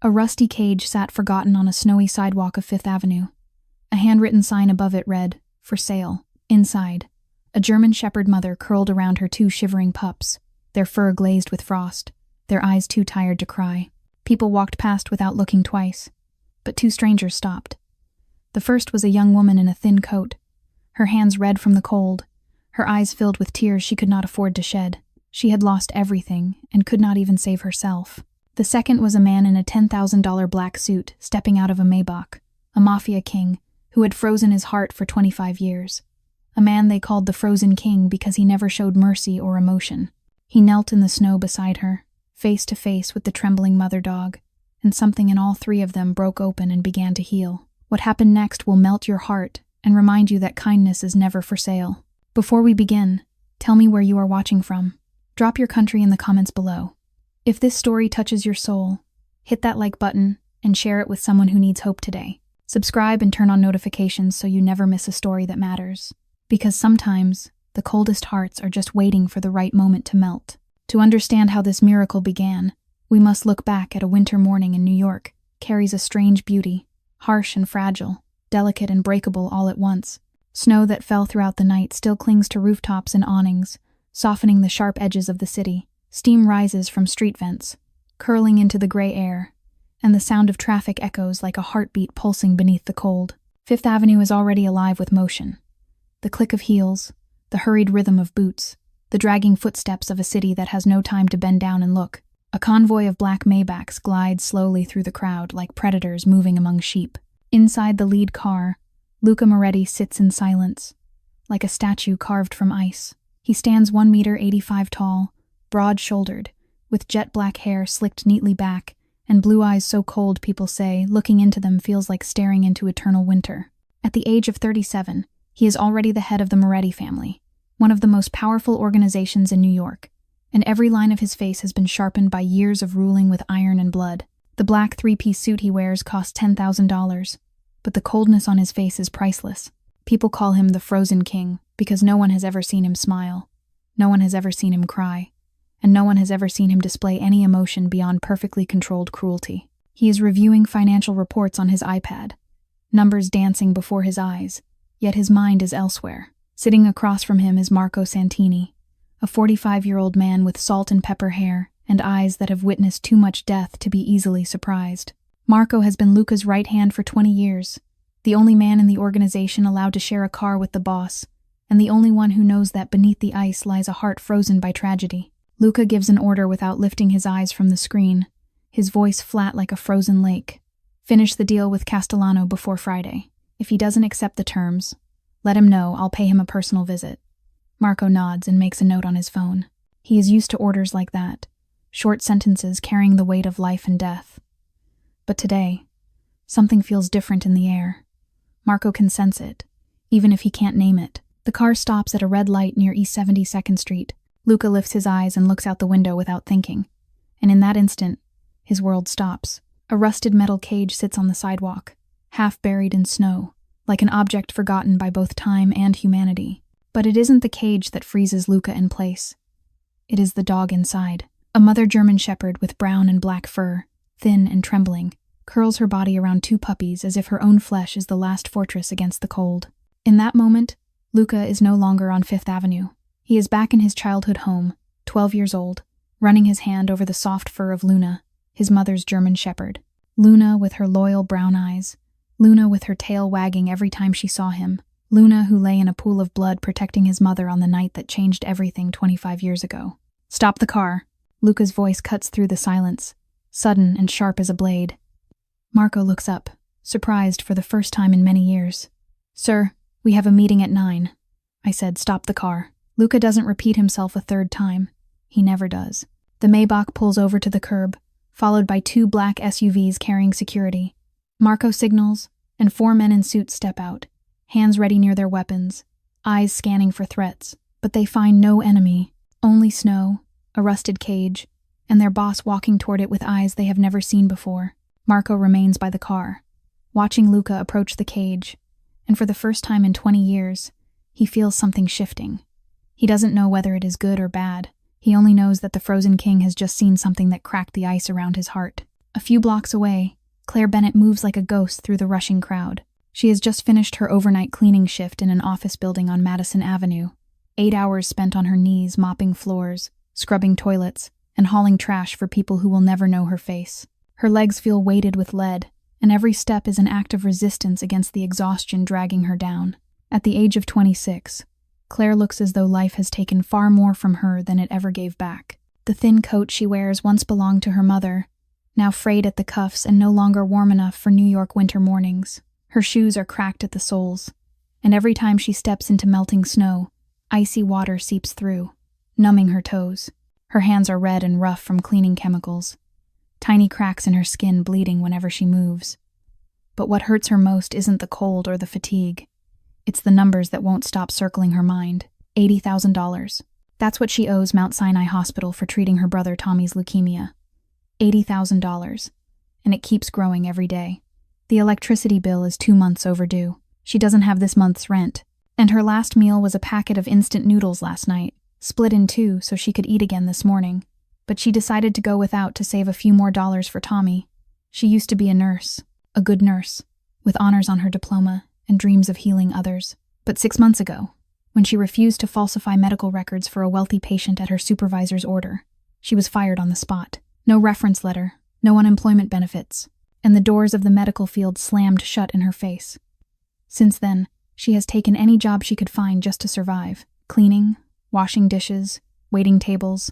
A rusty cage sat forgotten on a snowy sidewalk of Fifth Avenue. A handwritten sign above it read, "For sale." Inside, a German shepherd mother curled around her two shivering pups, their fur glazed with frost, their eyes too tired to cry. People walked past without looking twice, but two strangers stopped. The first was a young woman in a thin coat, her hands red from the cold, her eyes filled with tears she could not afford to shed. She had lost everything and could not even save herself. The second was a man in a $10,000 black suit stepping out of a Maybach, a Mafia king who had frozen his heart for 25 years. A man they called the Frozen King because he never showed mercy or emotion. He knelt in the snow beside her, face to face with the trembling mother dog, and something in all three of them broke open and began to heal. What happened next will melt your heart and remind you that kindness is never for sale. Before we begin, tell me where you are watching from. Drop your country in the comments below. If this story touches your soul, hit that like button and share it with someone who needs hope today. Subscribe and turn on notifications so you never miss a story that matters. Because sometimes, the coldest hearts are just waiting for the right moment to melt. To understand how this miracle began, we must look back at a winter morning in New York. Carries a strange beauty, harsh and fragile, delicate and breakable all at once. Snow that fell throughout the night still clings to rooftops and awnings, softening the sharp edges of the city. Steam rises from street vents, curling into the gray air, and the sound of traffic echoes like a heartbeat pulsing beneath the cold. Fifth Avenue is already alive with motion. The click of heels, the hurried rhythm of boots, the dragging footsteps of a city that has no time to bend down and look. A convoy of black Maybachs glides slowly through the crowd like predators moving among sheep. Inside the lead car, Luca Moretti sits in silence, like a statue carved from ice. He stands 1.85 meters tall, broad-shouldered, with jet-black hair slicked neatly back, and blue eyes so cold people say looking into them feels like staring into eternal winter. At the age of 37, he is already the head of the Moretti family, one of the most powerful organizations in New York, and every line of his face has been sharpened by years of ruling with iron and blood. The black three-piece suit he wears costs $10,000, but the coldness on his face is priceless. People call him the Frozen King because no one has ever seen him smile, no one has ever seen him cry, and no one has ever seen him display any emotion beyond perfectly controlled cruelty. He is reviewing financial reports on his iPad, numbers dancing before his eyes, yet his mind is elsewhere. Sitting across from him is Marco Santini, a 45-year-old man with salt and pepper hair and eyes that have witnessed too much death to be easily surprised. Marco has been Luca's right hand for 20 years, the only man in the organization allowed to share a car with the boss, and the only one who knows that beneath the ice lies a heart frozen by tragedy. Luca gives an order without lifting his eyes from the screen, his voice flat like a frozen lake. Finish the deal with Castellano before Friday. If he doesn't accept the terms, let him know I'll pay him a personal visit. Marco nods and makes a note on his phone. He is used to orders like that, short sentences carrying the weight of life and death. But today, something feels different in the air. Marco can sense it, even if he can't name it. The car stops at a red light near East 72nd Street. Luca lifts his eyes and looks out the window without thinking, and in that instant, his world stops. A rusted metal cage sits on the sidewalk, half buried in snow, like an object forgotten by both time and humanity. But it isn't the cage that freezes Luca in place. It is the dog inside. A mother German shepherd with brown and black fur, thin and trembling, curls her body around two puppies as if her own flesh is the last fortress against the cold. In that moment, Luca is no longer on Fifth Avenue. He is back in his childhood home, 12 years old, running his hand over the soft fur of Luna, his mother's German shepherd. Luna with her loyal brown eyes, Luna with her tail wagging every time she saw him, Luna who lay in a pool of blood protecting his mother on the night that changed everything 25 years ago. Stop the car. Luca's voice cuts through the silence, sudden and sharp as a blade. Marco looks up, surprised for the first time in many years. Sir, we have a meeting at 9. I said, stop the car. Luca doesn't repeat himself a third time. He never does. The Maybach pulls over to the curb, followed by 2 black SUVs carrying security. Marco signals, and 4 men in suits step out, hands ready near their weapons, eyes scanning for threats. But they find no enemy, only snow, a rusted cage, and their boss walking toward it with eyes they have never seen before. Marco remains by the car, watching Luca approach the cage, and for the first time in 20 years, he feels something shifting. He doesn't know whether it is good or bad. He only knows that the Frozen King has just seen something that cracked the ice around his heart. A few blocks away, Claire Bennett moves like a ghost through the rushing crowd. She has just finished her overnight cleaning shift in an office building on Madison Avenue. 8 hours spent on her knees mopping floors, scrubbing toilets, and hauling trash for people who will never know her face. Her legs feel weighted with lead, and every step is an act of resistance against the exhaustion dragging her down. At the age of 26, Claire looks as though life has taken far more from her than it ever gave back. The thin coat she wears once belonged to her mother, now frayed at the cuffs and no longer warm enough for New York winter mornings. Her shoes are cracked at the soles, and every time she steps into melting snow, icy water seeps through, numbing her toes. Her hands are red and rough from cleaning chemicals, tiny cracks in her skin bleeding whenever she moves. But what hurts her most isn't the cold or the fatigue. It's the numbers that won't stop circling her mind. $80,000. That's what she owes Mount Sinai Hospital for treating her brother Tommy's leukemia. $80,000. And it keeps growing every day. The electricity bill is 2 months overdue. She doesn't have this month's rent. And her last meal was a packet of instant noodles last night, split in 2 so she could eat again this morning. But she decided to go without to save a few more dollars for Tommy. She used to be a nurse, a good nurse, with honors on her diploma and dreams of healing others. But 6 months ago, when she refused to falsify medical records for a wealthy patient at her supervisor's order, she was fired on the spot. No reference letter, no unemployment benefits, and the doors of the medical field slammed shut in her face. Since then, she has taken any job she could find just to survive. Cleaning, washing dishes, waiting tables,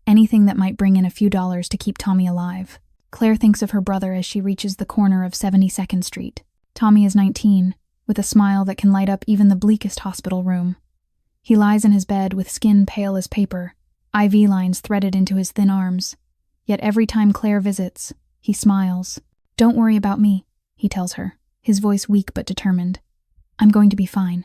anything that might bring in a few dollars to keep Tommy alive. Claire thinks of her brother as she reaches the corner of 72nd Street. Tommy is 19, with a smile that can light up even the bleakest hospital room. He lies in his bed with skin pale as paper, IV lines threaded into his thin arms. Yet every time Claire visits, he smiles. "Don't worry about me," he tells her, his voice weak but determined. "I'm going to be fine.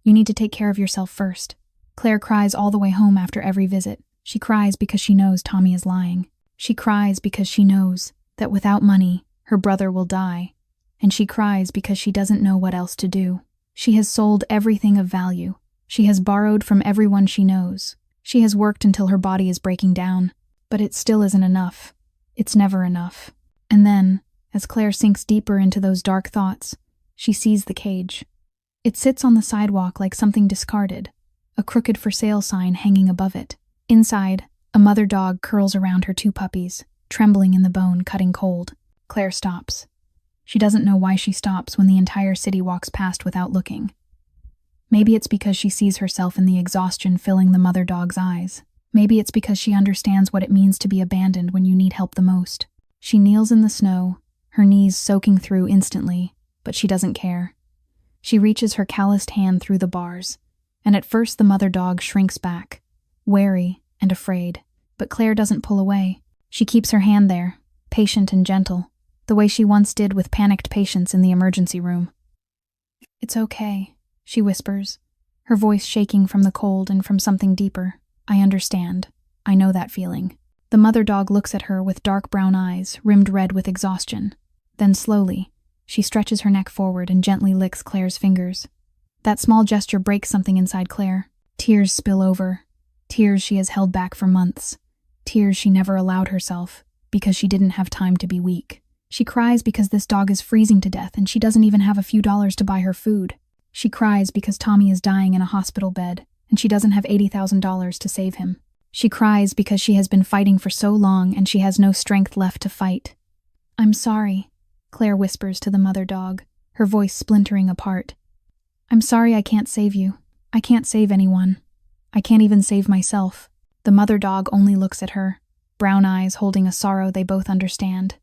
You need to take care of yourself first." Claire cries all the way home after every visit. She cries because she knows Tommy is lying. She cries because she knows that without money, her brother will die. And she cries because she doesn't know what else to do. She has sold everything of value. She has borrowed from everyone she knows. She has worked until her body is breaking down. But it still isn't enough. It's never enough. And then, as Claire sinks deeper into those dark thoughts, she sees the cage. It sits on the sidewalk like something discarded, a crooked for sale sign hanging above it. Inside, a mother dog curls around her 2 puppies, trembling in the bone, cutting cold. Claire stops. She doesn't know why she stops when the entire city walks past without looking. Maybe it's because she sees herself in the exhaustion filling the mother dog's eyes. Maybe it's because she understands what it means to be abandoned when you need help the most. She kneels in the snow, her knees soaking through instantly, but she doesn't care. She reaches her calloused hand through the bars, and at first the mother dog shrinks back, wary and afraid. But Claire doesn't pull away. She keeps her hand there, patient and gentle, the way she once did with panicked patients in the emergency room. "It's okay," she whispers, her voice shaking from the cold and from something deeper. "I understand. I know that feeling." The mother dog looks at her with dark brown eyes, rimmed red with exhaustion. Then slowly, she stretches her neck forward and gently licks Claire's fingers. That small gesture breaks something inside Claire. Tears spill over. Tears she has held back for months. Tears she never allowed herself, because she didn't have time to be weak. She cries because this dog is freezing to death and she doesn't even have a few dollars to buy her food. She cries because Tommy is dying in a hospital bed, and she doesn't have $80,000 to save him. She cries because she has been fighting for so long and she has no strength left to fight. "I'm sorry," Claire whispers to the mother dog, her voice splintering apart. "I'm sorry I can't save you. I can't save anyone. I can't even save myself." The mother dog only looks at her, brown eyes holding a sorrow they both understand.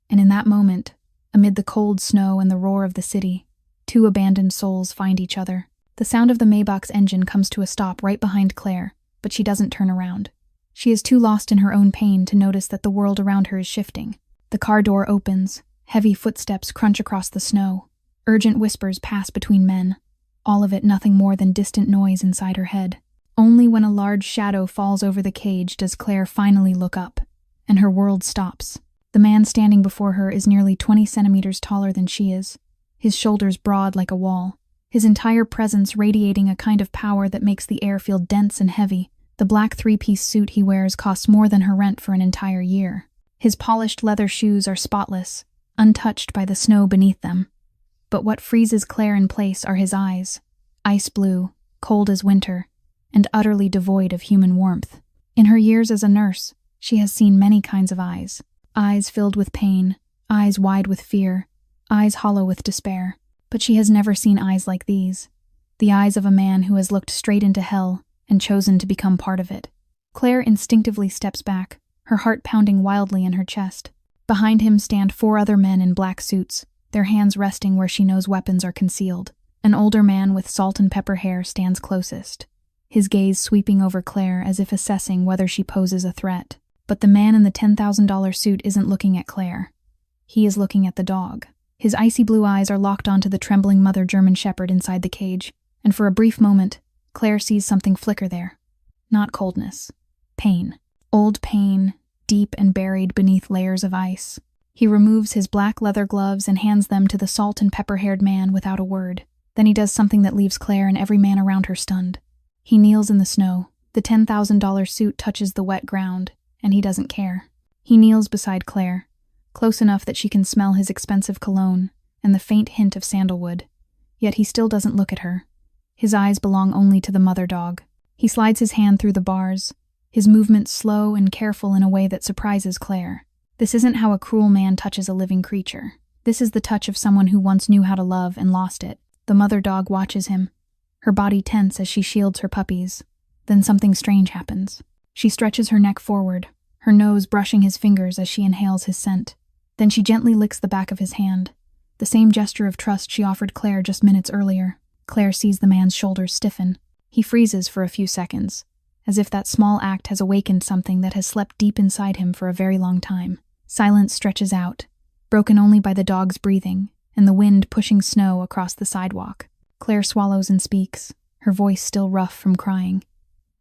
And in that moment, amid the cold snow and the roar of the city, 2 abandoned souls find each other. The sound of the Maybach's engine comes to a stop right behind Claire, but she doesn't turn around. She is too lost in her own pain to notice that the world around her is shifting. The car door opens, heavy footsteps crunch across the snow. Urgent whispers pass between men, all of it nothing more than distant noise inside her head. Only when a large shadow falls over the cage does Claire finally look up, and her world stops. The man standing before her is nearly 20 centimeters taller than she is, his shoulders broad like a wall, his entire presence radiating a kind of power that makes the air feel dense and heavy. The black 3-piece suit he wears costs more than her rent for an entire year. His polished leather shoes are spotless, untouched by the snow beneath them. But what freezes Claire in place are his eyes, ice blue, cold as winter, and utterly devoid of human warmth. In her years as a nurse, she has seen many kinds of eyes. Eyes filled with pain, eyes wide with fear, eyes hollow with despair. But she has never seen eyes like these. The eyes of a man who has looked straight into hell and chosen to become part of it. Claire instinctively steps back, her heart pounding wildly in her chest. Behind him stand 4 other men in black suits, their hands resting where she knows weapons are concealed. An older man with salt and pepper hair stands closest, his gaze sweeping over Claire as if assessing whether she poses a threat. But the man in the $10,000 suit isn't looking at Claire. He is looking at the dog. His icy blue eyes are locked onto the trembling mother German shepherd inside the cage, and for a brief moment, Claire sees something flicker there. Not coldness. Pain. Old pain, deep and buried beneath layers of ice. He removes his black leather gloves and hands them to the salt and pepper-haired man without a word. Then he does something that leaves Claire and every man around her stunned. He kneels in the snow. The $10,000 suit touches the wet ground, and he doesn't care. He kneels beside Claire, close enough that she can smell his expensive cologne and the faint hint of sandalwood. Yet he still doesn't look at her. His eyes belong only to the mother dog. He slides his hand through the bars, his movements slow and careful in a way that surprises Claire. This isn't how a cruel man touches a living creature. This is the touch of someone who once knew how to love and lost it. The mother dog watches him, her body tense as she shields her puppies. Then something strange happens. She stretches her neck forward, her nose brushing his fingers as she inhales his scent. Then she gently licks the back of his hand, the same gesture of trust she offered Claire just minutes earlier. Claire sees the man's shoulders stiffen. He freezes for a few seconds, as if that small act has awakened something that has slept deep inside him for a very long time. Silence stretches out, broken only by the dog's breathing and the wind pushing snow across the sidewalk. Claire swallows and speaks, her voice still rough from crying.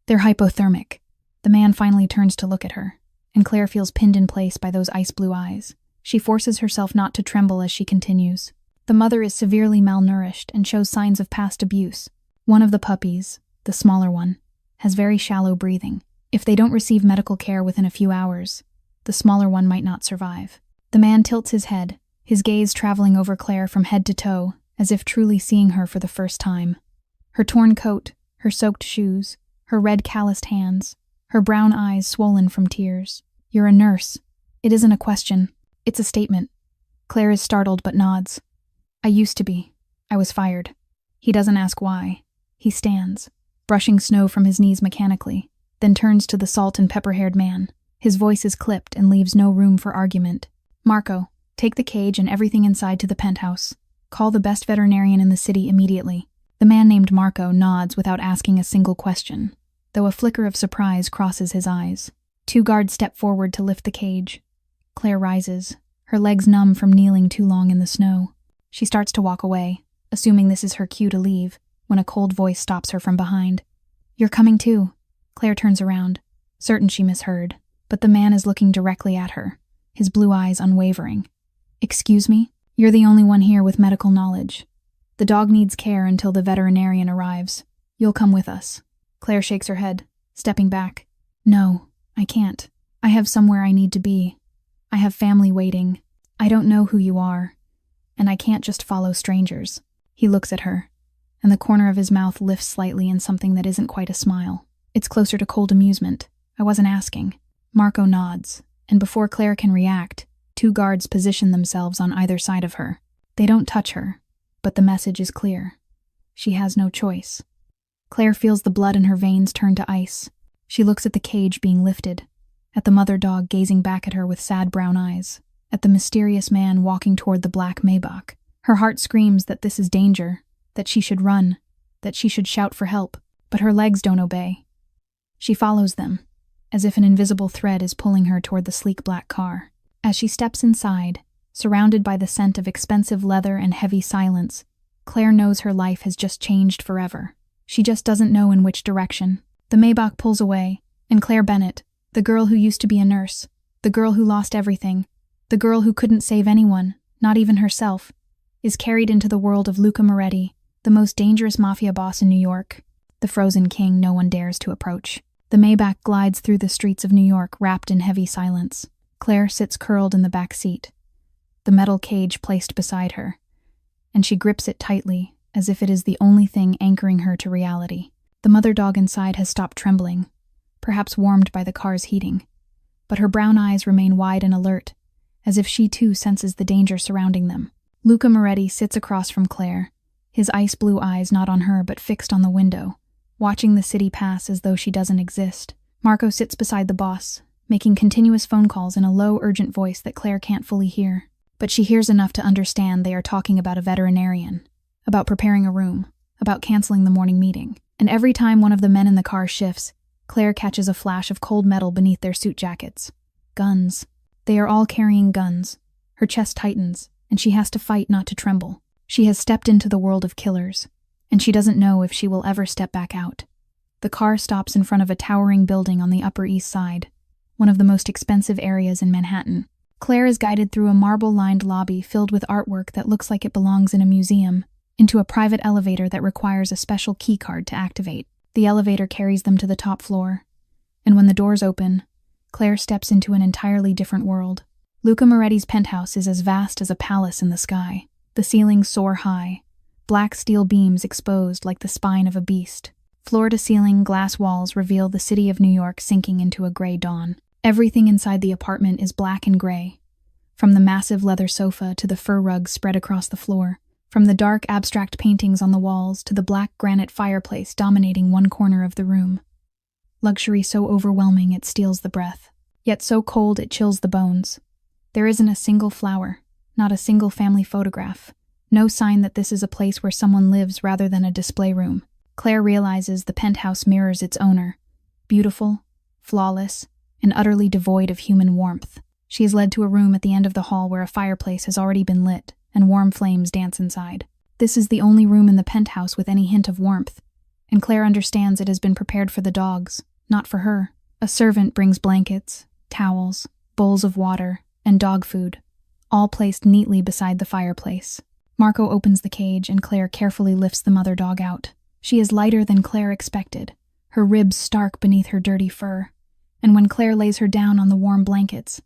"They're hypothermic." The man finally turns to look at her, and Claire feels pinned in place by those ice-blue eyes. She forces herself not to tremble as she continues. The mother is severely malnourished and shows signs of past abuse. One of the puppies, the smaller one, has very shallow breathing. If they don't receive medical care within a few hours, the smaller one might not survive. The man tilts his head, his gaze traveling over Claire from head to toe, as if truly seeing her for the first time. Her torn coat, her soaked shoes, her red calloused hands, her brown eyes swollen from tears. "You're a nurse." It isn't a question. It's a statement. Claire is startled but nods. "I used to be. I was fired." He doesn't ask why. He stands, brushing snow from his knees mechanically, then turns to the salt and pepper-haired man. His voice is clipped and leaves no room for argument. "Marco, take the cage and everything inside to the penthouse. Call the best veterinarian in the city immediately." The man named Marco nods without asking a single question, though a flicker of surprise crosses his eyes. 2 guards step forward to lift the cage. Claire rises, her legs numb from kneeling too long in the snow. She starts to walk away, assuming this is her cue to leave, when a cold voice stops her from behind. "You're coming too." Claire turns around, certain she misheard, but the man is looking directly at her, his blue eyes unwavering. "Excuse me? You're the only one here with medical knowledge. The dog needs care until the veterinarian arrives. You'll come with us." Claire shakes her head, stepping back. "No, I can't. I have somewhere I need to be. I have family waiting. I don't know who you are, and I can't just follow strangers." He looks at her, and the corner of his mouth lifts slightly in something that isn't quite a smile. It's closer to cold amusement. "I wasn't asking." Marco nods, and before Claire can react, 2 guards position themselves on either side of her. They don't touch her, but the message is clear. She has no choice. Claire feels the blood in her veins turn to ice. She looks at the cage being lifted, at the mother dog gazing back at her with sad brown eyes, at the mysterious man walking toward the black Maybach. Her heart screams that this is danger, that she should run, that she should shout for help, but her legs don't obey. She follows them, as if an invisible thread is pulling her toward the sleek black car. As she steps inside, surrounded by the scent of expensive leather and heavy silence, Claire knows her life has just changed forever. She just doesn't know in which direction. The Maybach pulls away, and Claire Bennett, the girl who used to be a nurse, the girl who lost everything, the girl who couldn't save anyone, not even herself, is carried into the world of Luca Moretti, the most dangerous mafia boss in New York, the frozen king no one dares to approach. The Maybach glides through the streets of New York wrapped in heavy silence. Claire sits curled in the back seat, the metal cage placed beside her, and she grips it tightly, as if it is the only thing anchoring her to reality. The mother dog inside has stopped trembling, perhaps warmed by the car's heating, but her brown eyes remain wide and alert, as if she too senses the danger surrounding them. Luca Moretti sits across from Claire, his ice blue eyes not on her but fixed on the window, watching the city pass as though she doesn't exist. Marco sits beside the boss, making continuous phone calls in a low, urgent voice that Claire can't fully hear. But she hears enough to understand they are talking about a veterinarian, about preparing a room, about canceling the morning meeting. And every time one of the men in the car shifts, Claire catches a flash of cold metal beneath their suit jackets. Guns. They are all carrying guns. Her chest tightens, and she has to fight not to tremble. She has stepped into the world of killers, and she doesn't know if she will ever step back out. The car stops in front of a towering building on the Upper East Side, one of the most expensive areas in Manhattan. Claire is guided through a marble-lined lobby filled with artwork that looks like it belongs in a museum, into a private elevator that requires a special keycard to activate. The elevator carries them to the top floor, and when the doors open, Claire steps into an entirely different world. Luca Moretti's penthouse is as vast as a palace in the sky. The ceilings soar high, black steel beams exposed like the spine of a beast. Floor-to-ceiling glass walls reveal the city of New York sinking into a gray dawn. Everything inside the apartment is black and gray, from the massive leather sofa to the fur rugs spread across the floor, from the dark abstract paintings on the walls to the black granite fireplace dominating one corner of the room. Luxury so overwhelming it steals the breath, yet so cold it chills the bones. There isn't a single flower, not a single family photograph, no sign that this is a place where someone lives rather than a display room. Claire realizes the penthouse mirrors its owner, beautiful, flawless, and utterly devoid of human warmth. She is led to a room at the end of the hall where a fireplace has already been lit, and warm flames dance inside. This is the only room in the penthouse with any hint of warmth, and Claire understands it has been prepared for the dogs, not for her. A servant brings blankets, towels, bowls of water, and dog food, all placed neatly beside the fireplace. Marco opens the cage, and Claire carefully lifts the mother dog out. She is lighter than Claire expected, her ribs stark beneath her dirty fur, and when Claire lays her down on the warm blankets,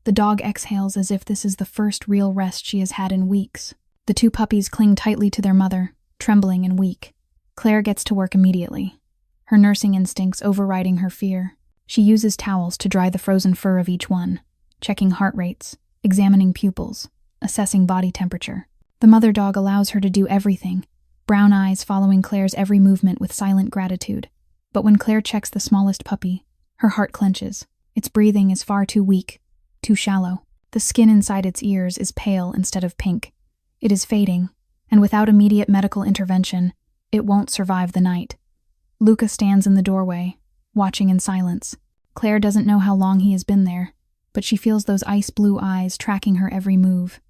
the dog exhales as if this is the first real rest she has had in weeks. The two puppies cling tightly to their mother, trembling and weak. Claire gets to work immediately, her nursing instincts overriding her fear. She uses towels to dry the frozen fur of each one, checking heart rates, examining pupils, assessing body temperature. The mother dog allows her to do everything, brown eyes following Claire's every movement with silent gratitude. But when Claire checks the smallest puppy, her heart clenches. Its breathing is far too weak, too shallow. The skin inside its ears is pale instead of pink. It is fading, and without immediate medical intervention, it won't survive the night. Luca stands in the doorway, watching in silence. Claire doesn't know how long he has been there, but she feels those ice-blue eyes tracking her every move.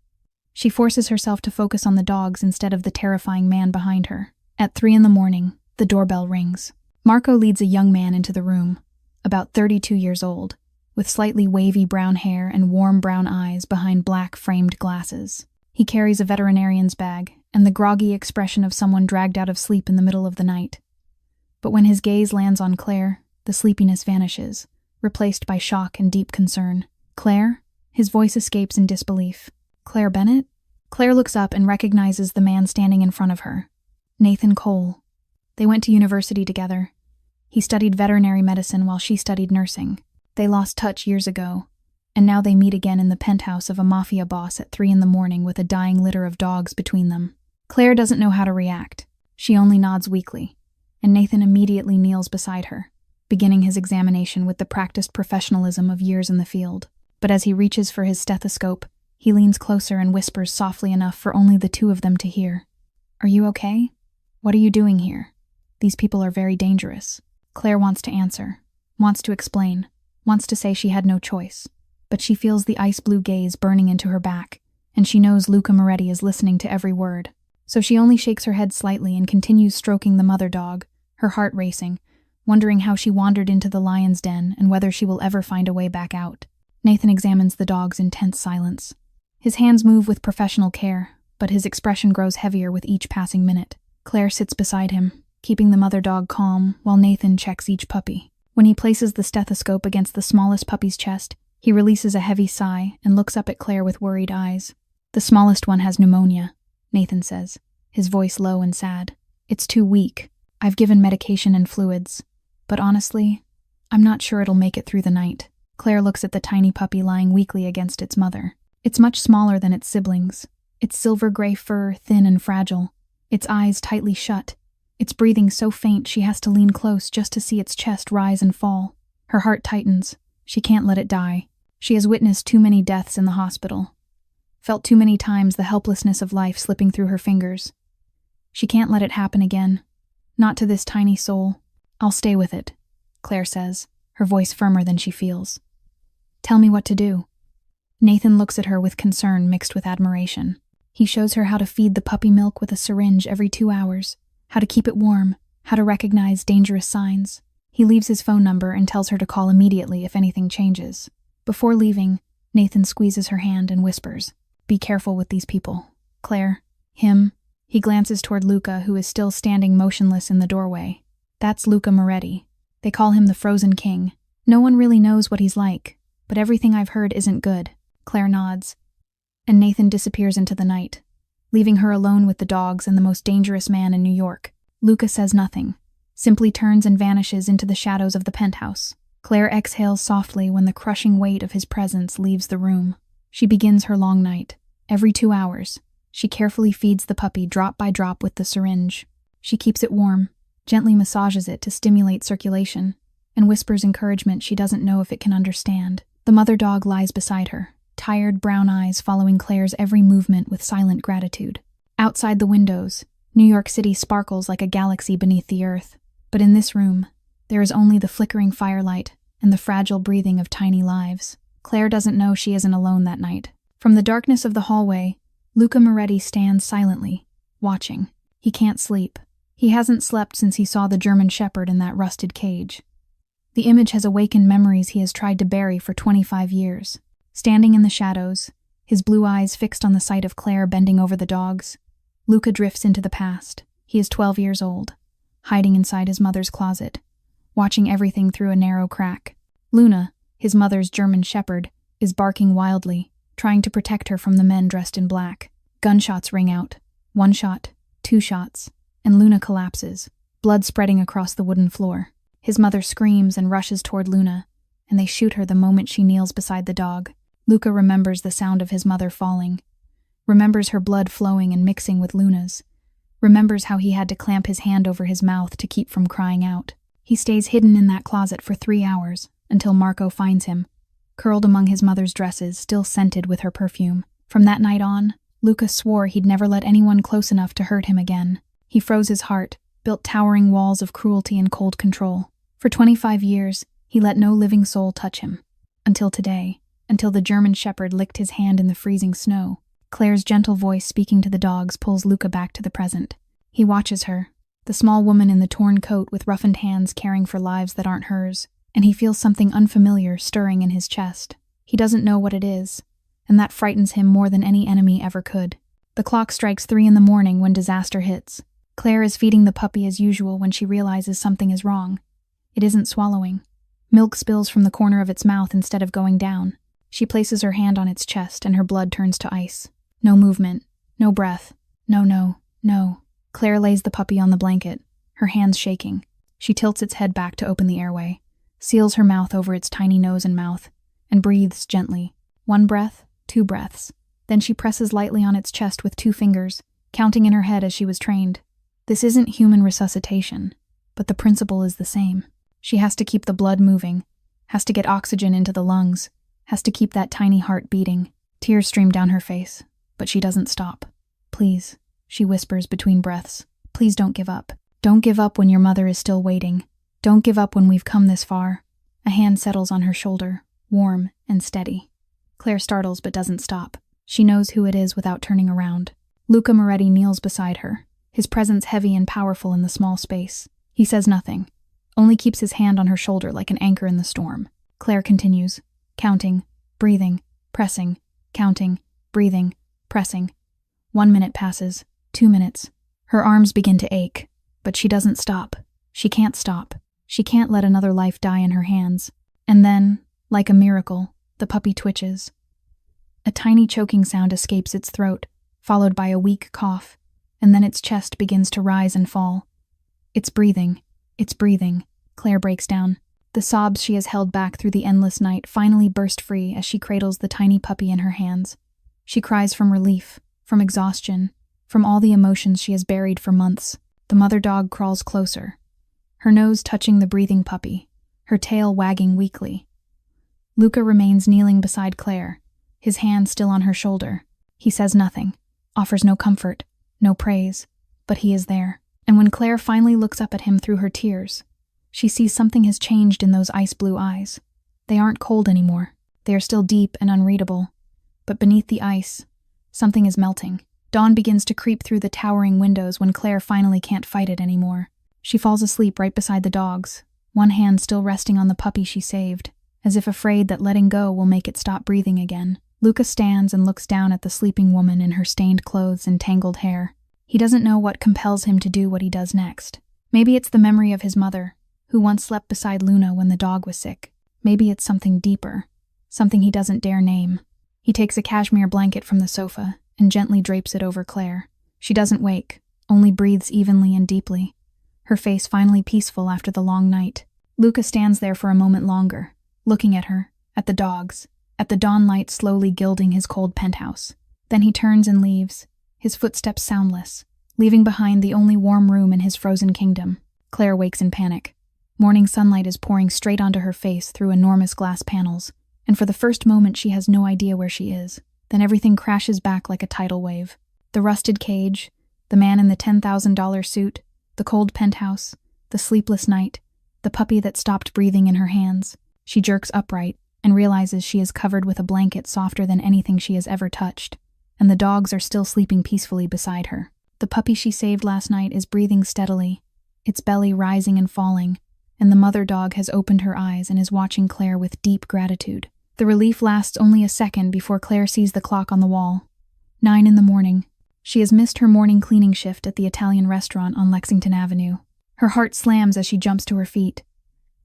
She forces herself to focus on the dogs instead of the terrifying man behind her. At 3 a.m, the doorbell rings. Marco leads a young man into the room, about 32 years old, with slightly wavy brown hair and warm brown eyes behind black framed glasses. He carries a veterinarian's bag and the groggy expression of someone dragged out of sleep in the middle of the night. But when his gaze lands on Claire, the sleepiness vanishes, replaced by shock and deep concern. "Claire?" His voice escapes in disbelief. "Claire Bennett?" Claire looks up and recognizes the man standing in front of her. Nathan Cole. They went to university together. He studied veterinary medicine while she studied nursing. They lost touch years ago, and now they meet again in the penthouse of a Mafia boss at 3 a.m. with a dying litter of dogs between them. Claire doesn't know how to react. She only nods weakly, and Nathan immediately kneels beside her, beginning his examination with the practiced professionalism of years in the field. But as he reaches for his stethoscope, he leans closer and whispers softly enough for only the two of them to hear. "Are you okay? What are you doing here? These people are very dangerous." Claire wants to answer, wants to explain, wants to say she had no choice, but she feels the ice-blue gaze burning into her back, and she knows Luca Moretti is listening to every word. So she only shakes her head slightly and continues stroking the mother dog, her heart racing, wondering how she wandered into the lion's den and whether she will ever find a way back out. Nathan examines the dog's intense silence. His hands move with professional care, but his expression grows heavier with each passing minute. Claire sits beside him, keeping the mother dog calm while Nathan checks each puppy. When he places the stethoscope against the smallest puppy's chest, He releases a heavy sigh and looks up at Claire with worried eyes. The smallest one has pneumonia, Nathan says, his voice low and sad. It's too weak. I've given medication and fluids. But honestly, I'm not sure it'll make it through the night. Claire looks at the tiny puppy lying weakly against its mother. It's much smaller than its siblings. Its silver-gray fur thin and fragile. Its eyes tightly shut. Its breathing so faint she has to lean close just to see its chest rise and fall. Her heart tightens. She can't let it die. She has witnessed too many deaths in the hospital. Felt too many times the helplessness of life slipping through her fingers. She can't let it happen again. Not to this tiny soul. I'll stay with it, Claire says, her voice firmer than she feels. Tell me what to do. Nathan looks at her with concern mixed with admiration. He shows her how to feed the puppy milk with a syringe every 2 hours, how to keep it warm, how to recognize dangerous signs. He leaves his phone number and tells her to call immediately if anything changes. Before leaving, Nathan squeezes her hand and whispers, "Be careful with these people. Claire, him." He glances toward Luca, who is still standing motionless in the doorway. That's Luca Moretti. They call him the Frozen King. No one really knows what he's like, but everything I've heard isn't good. Claire nods, and Nathan disappears into the night, leaving her alone with the dogs and the most dangerous man in New York. Luca says nothing, simply turns and vanishes into the shadows of the penthouse. Claire exhales softly when the crushing weight of his presence leaves the room. She begins her long night. Every 2 hours, she carefully feeds the puppy drop by drop with the syringe. She keeps it warm, gently massages it to stimulate circulation, and whispers encouragement she doesn't know if it can understand. The mother dog lies beside her, tired brown eyes following Claire's every movement with silent gratitude. Outside the windows, New York City sparkles like a galaxy beneath the earth. But in this room, there is only the flickering firelight and the fragile breathing of tiny lives. Claire doesn't know she isn't alone that night. From the darkness of the hallway, Luca Moretti stands silently, watching. He can't sleep. He hasn't slept since he saw the German Shepherd in that rusted cage. The image has awakened memories he has tried to bury for 25 years. Standing in the shadows, his blue eyes fixed on the sight of Claire bending over the dogs, Luca drifts into the past. He is 12 years old, hiding inside his mother's closet, watching everything through a narrow crack. Luna, his mother's German Shepherd, is barking wildly, trying to protect her from the men dressed in black. Gunshots ring out. 1 shot, 2 shots, and Luna collapses, blood spreading across the wooden floor. His mother screams and rushes toward Luna, and they shoot her the moment she kneels beside the dog. Luca remembers the sound of his mother falling, remembers her blood flowing and mixing with Luna's, remembers how he had to clamp his hand over his mouth to keep from crying out. He stays hidden in that closet for 3 hours, until Marco finds him, curled among his mother's dresses, still scented with her perfume. From that night on, Luca swore he'd never let anyone close enough to hurt him again. He froze his heart, built towering walls of cruelty and cold control. For 25 years, he let no living soul touch him. Until today, until the German Shepherd licked his hand in the freezing snow. Claire's gentle voice speaking to the dogs pulls Luca back to the present. He watches her, the small woman in the torn coat with roughened hands caring for lives that aren't hers, and he feels something unfamiliar stirring in his chest. He doesn't know what it is, and that frightens him more than any enemy ever could. The clock strikes 3 in the morning when disaster hits. Claire is feeding the puppy as usual when she realizes something is wrong. It isn't swallowing. Milk spills from the corner of its mouth instead of going down. She places her hand on its chest and her blood turns to ice. No movement. No breath. No. Claire lays the puppy on the blanket, her hands shaking. She tilts its head back to open the airway, seals her mouth over its tiny nose and mouth, and breathes gently. 1 breath, 2 breaths. Then she presses lightly on its chest with 2 fingers, counting in her head as she was trained. This isn't human resuscitation, but the principle is the same. She has to keep the blood moving, has to get oxygen into the lungs, has to keep that tiny heart beating. Tears stream down her face, but she doesn't stop. "Please," she whispers between breaths. "Please don't give up. Don't give up when your mother is still waiting. Don't give up when we've come this far." A hand settles on her shoulder, warm and steady. Claire startles but doesn't stop. She knows who it is without turning around. Luca Moretti kneels beside her, his presence heavy and powerful in the small space. He says nothing, only keeps his hand on her shoulder like an anchor in the storm. Claire continues, counting, breathing, pressing, counting, breathing, pressing. 1 minute passes, 2 minutes. Her arms begin to ache, but she doesn't stop. She can't stop. She can't let another life die in her hands. And then, like a miracle, The puppy twitches. A tiny choking sound escapes its throat, followed by a weak cough, and then its chest begins to rise and fall. It's breathing. It's breathing. Claire breaks down. The sobs she has held back through the endless night finally burst free as she cradles the tiny puppy in her hands. She cries from relief, from exhaustion, from all the emotions she has buried for months. The mother dog crawls closer, her nose touching the breathing puppy, her tail wagging weakly. Luca remains kneeling beside Claire, his hand still on her shoulder. He says nothing, offers no comfort, no praise, but he is there. And when Claire finally looks up at him through her tears, she sees something has changed in those ice-blue eyes. They aren't cold anymore. They are still deep and unreadable. But beneath the ice, something is melting. Dawn begins to creep through the towering windows when Claire finally can't fight it anymore. She falls asleep right beside the dogs, one hand still resting on the puppy she saved, as if afraid that letting go will make it stop breathing again. Luca stands and looks down at the sleeping woman in her stained clothes and tangled hair. He doesn't know what compels him to do what he does next. Maybe it's the memory of his mother, who once slept beside Luna when the dog was sick. Maybe it's something deeper, something he doesn't dare name. He takes a cashmere blanket from the sofa and gently drapes it over Claire. She doesn't wake, only breathes evenly and deeply, her face finally peaceful after the long night. Luca stands there for a moment longer, looking at her, at the dogs, at the dawn light slowly gilding his cold penthouse. Then he turns and leaves, his footsteps soundless, leaving behind the only warm room in his frozen kingdom. Claire wakes in panic. Morning sunlight is pouring straight onto her face through enormous glass panels, and for the first moment she has no idea where she is. Then everything crashes back like a tidal wave. The rusted cage, the man in the $10,000 suit, the cold penthouse, the sleepless night, the puppy that stopped breathing in her hands. She jerks upright and realizes she is covered with a blanket softer than anything she has ever touched, and the dogs are still sleeping peacefully beside her. The puppy she saved last night is breathing steadily, its belly rising and falling, and the mother dog has opened her eyes and is watching Claire with deep gratitude. The relief lasts only a second before Claire sees the clock on the wall. 9 a.m. She has missed her morning cleaning shift at the Italian restaurant on Lexington Avenue. Her heart slams as she jumps to her feet.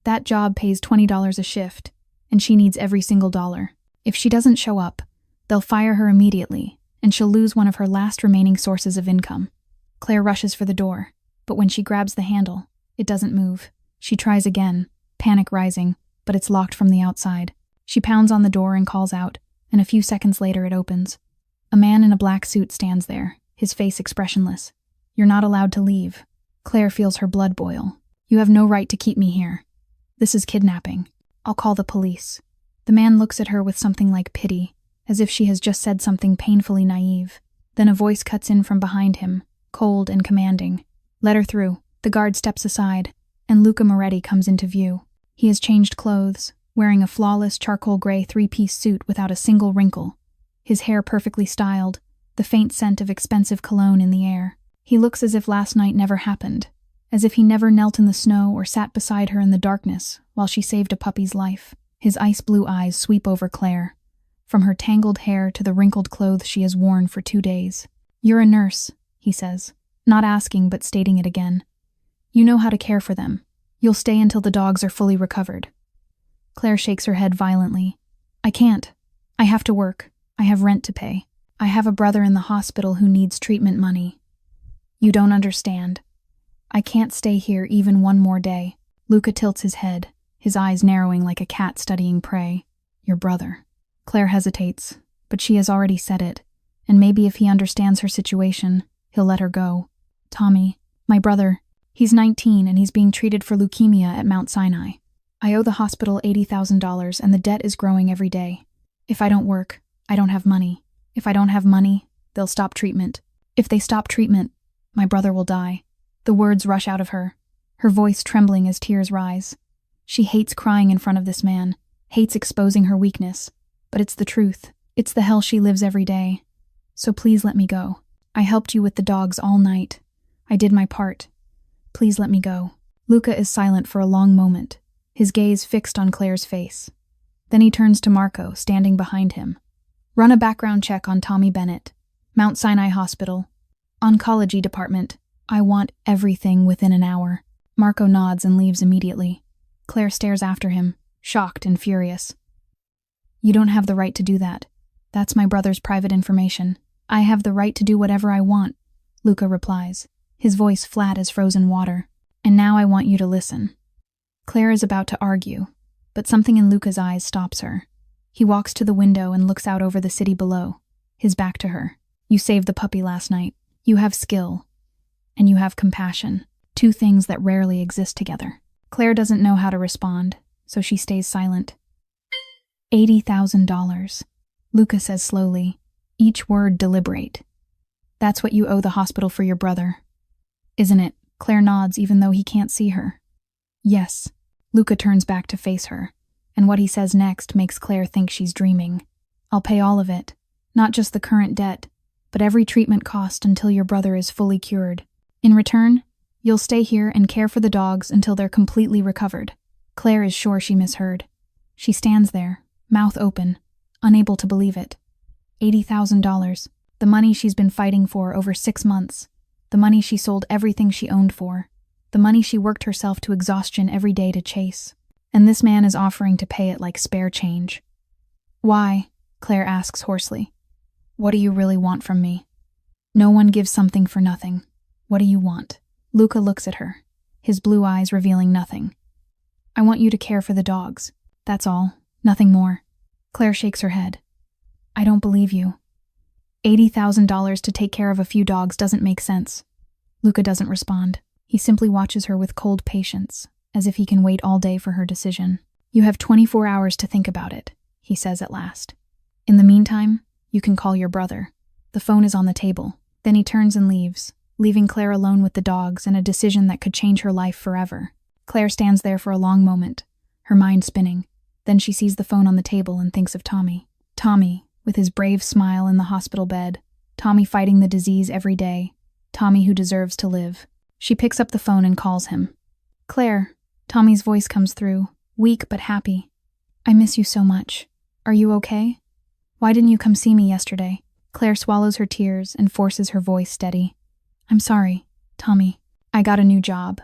That job pays $20 a shift, and she needs every single dollar. If she doesn't show up, they'll fire her immediately, and she'll lose one of her last remaining sources of income. Claire rushes for the door, but when she grabs the handle, it doesn't move. She tries again, panic rising, but it's locked from the outside. She pounds on the door and calls out, and a few seconds later it opens. A man in a black suit stands there, his face expressionless. "You're not allowed to leave." Claire feels her blood boil. "You have no right to keep me here. This is kidnapping. I'll call the police." The man looks at her with something like pity, as if she has just said something painfully naive. Then a voice cuts in from behind him, cold and commanding. "Let her through." The guard steps aside, and Luca Moretti comes into view. He has changed clothes, wearing a flawless charcoal gray 3-piece suit without a single wrinkle, his hair perfectly styled, the faint scent of expensive cologne in the air. He looks as if last night never happened, as if he never knelt in the snow or sat beside her in the darkness while she saved a puppy's life. His ice-blue eyes sweep over Claire, from her tangled hair to the wrinkled clothes she has worn for 2 days. "You're a nurse," he says, not asking but stating it again. "You know how to care for them. You'll stay until the dogs are fully recovered." Claire shakes her head violently. "I can't. I have to work. I have rent to pay. I have a brother in the hospital who needs treatment money." "You don't understand. I can't stay here even one more day." Luca tilts his head, his eyes narrowing like a cat studying prey. "Your brother." Claire hesitates, but she has already said it, and maybe if he understands her situation, he'll let her go. "Tommy, my brother, he's 19 and he's being treated for leukemia at Mount Sinai. I owe the hospital $80,000 and the debt is growing every day. If I don't work, I don't have money. If I don't have money, they'll stop treatment. If they stop treatment, my brother will die." The words rush out of her, her voice trembling as tears rise. She hates crying in front of this man, hates exposing her weakness, but it's the truth. It's the hell she lives every day. "So please let me go. I helped you with the dogs all night. I did my part. Please let me go." Luca is silent for a long moment, his gaze fixed on Claire's face. Then he turns to Marco, standing behind him. "Run a background check on Tommy Bennett. Mount Sinai Hospital. Oncology department. I want everything within an hour." Marco nods and leaves immediately. Claire stares after him, shocked and furious. You don't have the right to do that. That's my brother's private information. I have the right to do whatever I want, Luca replies, his voice flat as frozen water. And now I want you to listen. Claire is about to argue, but something in Luca's eyes stops her. He walks to the window and looks out over the city below, his back to her. You saved the puppy last night. You have skill. And you have compassion. Two things that rarely exist together. Claire doesn't know how to respond, so she stays silent. $80,000. Luca says slowly, each word deliberate. That's what you owe the hospital for your brother. Isn't it? Claire nods even though he can't see her. Yes. Luca turns back to face her, and what he says next makes Claire think she's dreaming. I'll pay all of it. Not just the current debt, but every treatment cost until your brother is fully cured. In return, you'll stay here and care for the dogs until they're completely recovered. Claire is sure she misheard. She stands there, mouth open, unable to believe it. $80,000, the money she's been fighting for over 6 months, the money she sold everything she owned for, the money she worked herself to exhaustion every day to chase. And this man is offering to pay it like spare change. Why? Claire asks hoarsely. What do you really want from me? No one gives something for nothing. What do you want? Luca looks at her, his blue eyes revealing nothing. I want you to care for the dogs. That's all. Nothing more. Claire shakes her head. I don't believe you. $80,000 to take care of a few dogs doesn't make sense. Luca doesn't respond. He simply watches her with cold patience, as if he can wait all day for her decision. You have 24 hours to think about it, he says at last. In the meantime, you can call your brother. The phone is on the table. Then he turns and leaves, leaving Claire alone with the dogs and a decision that could change her life forever. Claire stands there for a long moment, her mind spinning. Then she sees the phone on the table and thinks of Tommy. Tommy, with his brave smile in the hospital bed. Tommy fighting the disease every day. Tommy who deserves to live. She picks up the phone and calls him. Claire, Tommy's voice comes through, weak but happy. I miss you so much. Are you okay? Why didn't you come see me yesterday? Claire swallows her tears and forces her voice steady. I'm sorry, Tommy. I got a new job.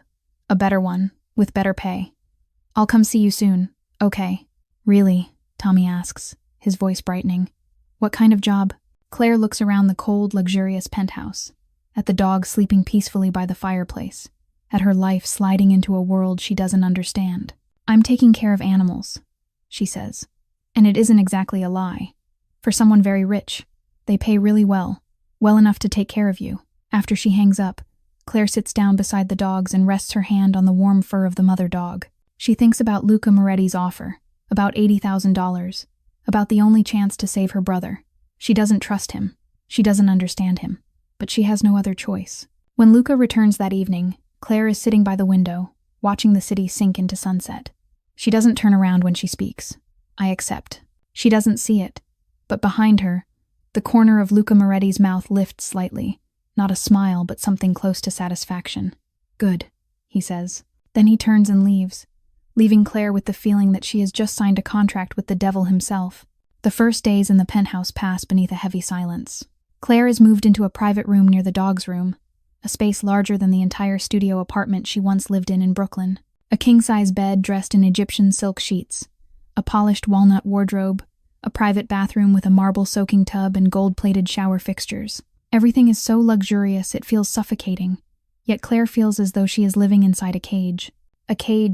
A better one, with better pay. I'll come see you soon, okay? Really? Tommy asks, his voice brightening. What kind of job? Claire looks around the cold, luxurious penthouse, at the dog sleeping peacefully by the fireplace, at her life sliding into a world she doesn't understand. I'm taking care of animals, she says. And it isn't exactly a lie. For someone very rich, they pay really well enough to take care of you. After she hangs up, Claire sits down beside the dogs and rests her hand on the warm fur of the mother dog. She thinks about Luca Moretti's offer, about $80,000, about the only chance to save her brother. She doesn't trust him. She doesn't understand him. But she has no other choice. When Luca returns that evening, Claire is sitting by the window, watching the city sink into sunset. She doesn't turn around when she speaks. I accept. She doesn't see it. But behind her, the corner of Luca Moretti's mouth lifts slightly. Not a smile, but something close to satisfaction. Good, he says. Then he turns and leaves, leaving Claire with the feeling that she has just signed a contract with the devil himself. The first days in the penthouse pass beneath a heavy silence. Claire is moved into a private room near the dog's room, a space larger than the entire studio apartment she once lived in Brooklyn. A king-size bed dressed in Egyptian silk sheets, a polished walnut wardrobe, a private bathroom with a marble-soaking tub and gold-plated shower fixtures. Everything is so luxurious it feels suffocating, yet Claire feels as though she is living inside a cage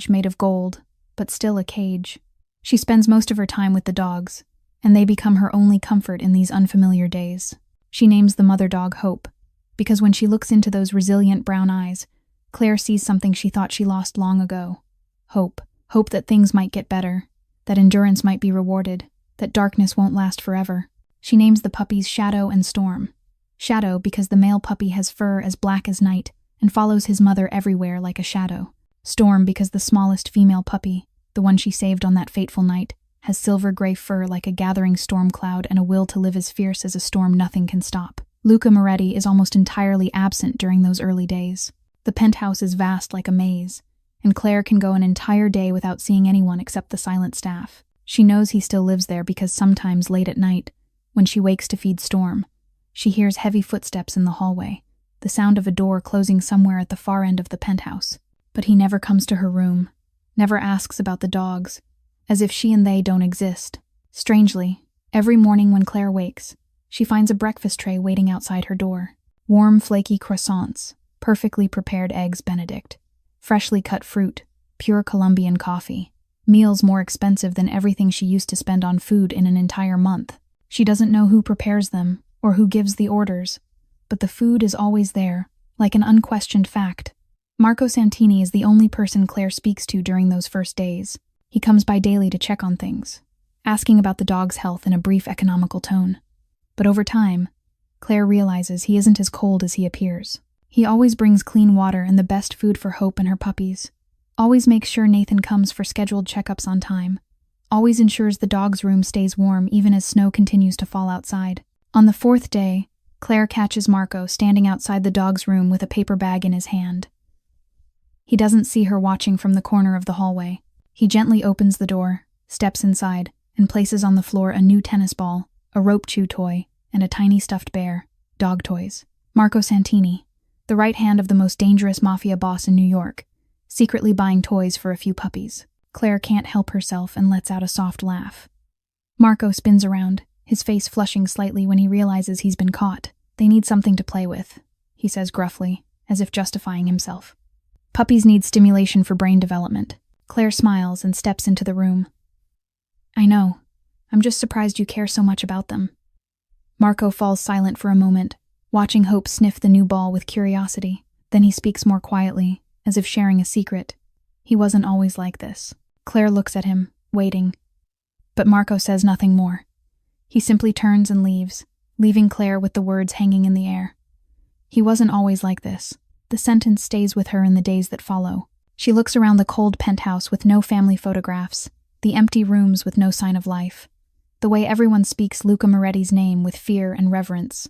made of gold, but still a cage. She spends most of her time with the dogs, and they become her only comfort in these unfamiliar days. She names the mother dog Hope, because when she looks into those resilient brown eyes, Claire sees something she thought she lost long ago. Hope. Hope that things might get better, that endurance might be rewarded, that darkness won't last forever. She names the puppies Shadow and Storm. Shadow because the male puppy has fur as black as night and follows his mother everywhere like a shadow. Storm because the smallest female puppy, the one she saved on that fateful night, has silver-gray fur like a gathering storm cloud and a will to live as fierce as a storm nothing can stop. Luca Moretti is almost entirely absent during those early days. The penthouse is vast like a maze, and Claire can go an entire day without seeing anyone except the silent staff. She knows he still lives there because sometimes late at night, when she wakes to feed Storm, she hears heavy footsteps in the hallway, the sound of a door closing somewhere at the far end of the penthouse. But he never comes to her room, never asks about the dogs, as if she and they don't exist. Strangely, every morning when Claire wakes, she finds a breakfast tray waiting outside her door. Warm, flaky croissants, perfectly prepared eggs Benedict, freshly cut fruit, pure Colombian coffee. Meals more expensive than everything she used to spend on food in an entire month. She doesn't know who prepares them or who gives the orders, but the food is always there, like an unquestioned fact. Marco Santini is the only person Claire speaks to during those first days. He comes by daily to check on things, asking about the dog's health in a brief economical tone. But over time, Claire realizes he isn't as cold as he appears. He always brings clean water and the best food for Hope and her puppies. Always makes sure Nathan comes for scheduled checkups on time. Always ensures the dog's room stays warm even as snow continues to fall outside. On the 4th day, Claire catches Marco standing outside the dog's room with a paper bag in his hand. He doesn't see her watching from the corner of the hallway. He gently opens the door, steps inside, and places on the floor a new tennis ball, a rope chew toy, and a tiny stuffed bear. Dog toys. Marco Santini, the right hand of the most dangerous mafia boss in New York, secretly buying toys for a few puppies. Claire can't help herself and lets out a soft laugh. Marco spins around, his face flushing slightly when he realizes he's been caught. They need something to play with, he says gruffly, as if justifying himself. Puppies need stimulation for brain development. Claire smiles and steps into the room. I know. I'm just surprised you care so much about them. Marco falls silent for a moment, watching Hope sniff the new ball with curiosity. Then he speaks more quietly, as if sharing a secret. He wasn't always like this. Claire looks at him, waiting. But Marco says nothing more. He simply turns and leaves, leaving Claire with the words hanging in the air. He wasn't always like this. The sentence stays with her in the days that follow. She looks around the cold penthouse with no family photographs, the empty rooms with no sign of life, the way everyone speaks Luca Moretti's name with fear and reverence.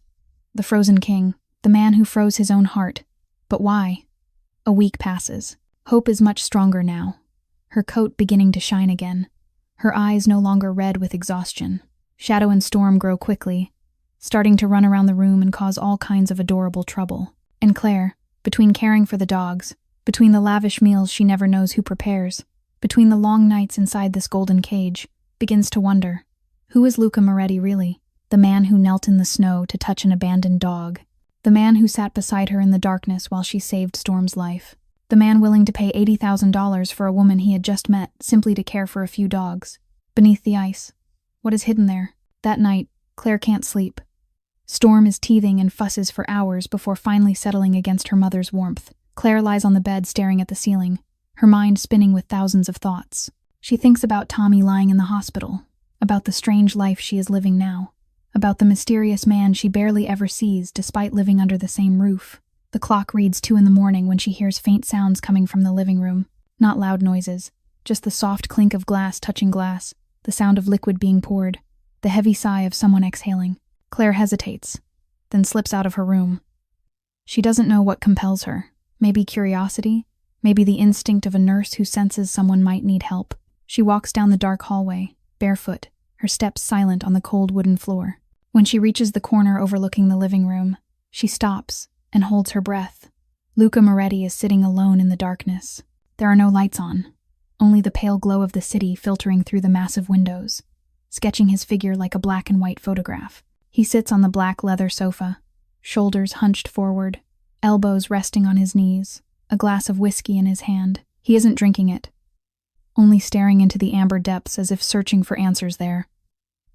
The frozen king, the man who froze his own heart. But why? A week passes. Hope is much stronger now, her coat beginning to shine again, her eyes no longer red with exhaustion. Shadow and Storm grow quickly, starting to run around the room and cause all kinds of adorable trouble. And Claire, between caring for the dogs, between the lavish meals she never knows who prepares, between the long nights inside this golden cage, begins to wonder, who is Luca Moretti really? The man who knelt in the snow to touch an abandoned dog. The man who sat beside her in the darkness while she saved Storm's life. The man willing to pay $80,000 for a woman he had just met simply to care for a few dogs. Beneath the ice, what is hidden there? That night, Claire can't sleep. Storm is teething and fusses for hours before finally settling against her mother's warmth. Claire lies on the bed staring at the ceiling, her mind spinning with thousands of thoughts. She thinks about Tommy lying in the hospital, about the strange life she is living now, about the mysterious man she barely ever sees despite living under the same roof. The clock reads 2 a.m. when she hears faint sounds coming from the living room. Not loud noises, just the soft clink of glass touching glass, the sound of liquid being poured, the heavy sigh of someone exhaling. Claire hesitates, then slips out of her room. She doesn't know what compels her. Maybe curiosity, maybe the instinct of a nurse who senses someone might need help. She walks down the dark hallway, barefoot, her steps silent on the cold wooden floor. When she reaches the corner overlooking the living room, she stops and holds her breath. Luca Moretti is sitting alone in the darkness. There are no lights on, only the pale glow of the city filtering through the massive windows, sketching his figure like a black and white photograph. He sits on the black leather sofa, shoulders hunched forward, elbows resting on his knees, a glass of whiskey in his hand. He isn't drinking it, only staring into the amber depths as if searching for answers there.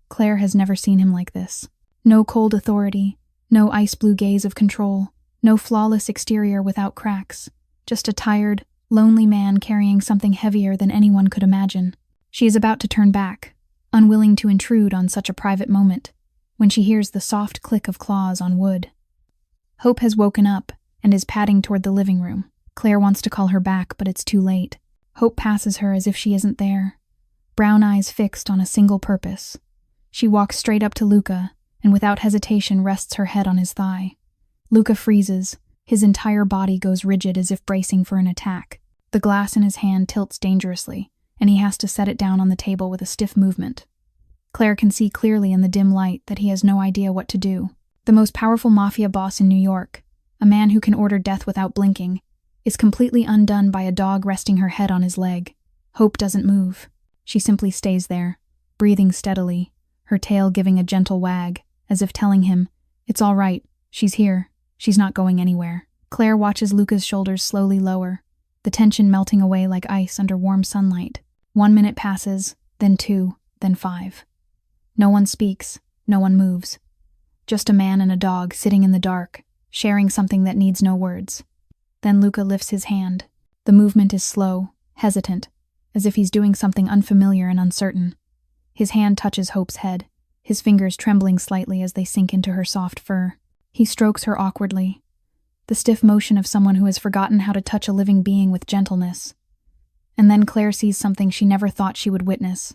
Claire has never seen him like this. No cold authority, no ice blue gaze of control, no flawless exterior without cracks, just a tired, lonely man carrying something heavier than anyone could imagine. She is about to turn back, unwilling to intrude on such a private moment, when she hears the soft click of claws on wood. Hope has woken up and is padding toward the living room. Claire wants to call her back, but it's too late. Hope passes her as if she isn't there, brown eyes fixed on a single purpose. She walks straight up to Luca and without hesitation rests her head on his thigh. Luca freezes. His entire body goes rigid as if bracing for an attack. The glass in his hand tilts dangerously, and he has to set it down on the table with a stiff movement. Claire can see clearly in the dim light that he has no idea what to do. The most powerful mafia boss in New York, a man who can order death without blinking, is completely undone by a dog resting her head on his leg. Hope doesn't move. She simply stays there, breathing steadily, her tail giving a gentle wag, as if telling him, "It's all right, she's here, she's not going anywhere." Claire watches Luca's shoulders slowly lower, the tension melting away like ice under warm sunlight. 1 minute passes, then 2, then 5. No one speaks, no one moves. Just a man and a dog sitting in the dark, sharing something that needs no words. Then Luca lifts his hand. The movement is slow, hesitant, as if he's doing something unfamiliar and uncertain. His hand touches Hope's head, his fingers trembling slightly as they sink into her soft fur. He strokes her awkwardly, the stiff motion of someone who has forgotten how to touch a living being with gentleness. And then Claire sees something she never thought she would witness.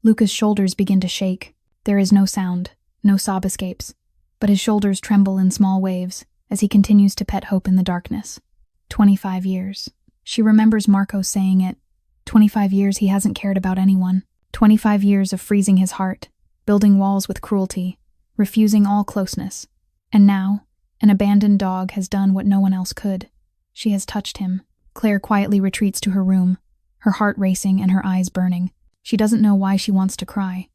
Luca's shoulders begin to shake. There is no sound, no sob escapes, but his shoulders tremble in small waves as he continues to pet Hope in the darkness. 25 years. She remembers Marco saying it. 25 years he hasn't cared about anyone. 25 years of freezing his heart, building walls with cruelty, refusing all closeness. And now, an abandoned dog has done what no one else could. She has touched him. Claire quietly retreats to her room, her heart racing and her eyes burning. She doesn't know why she wants to cry,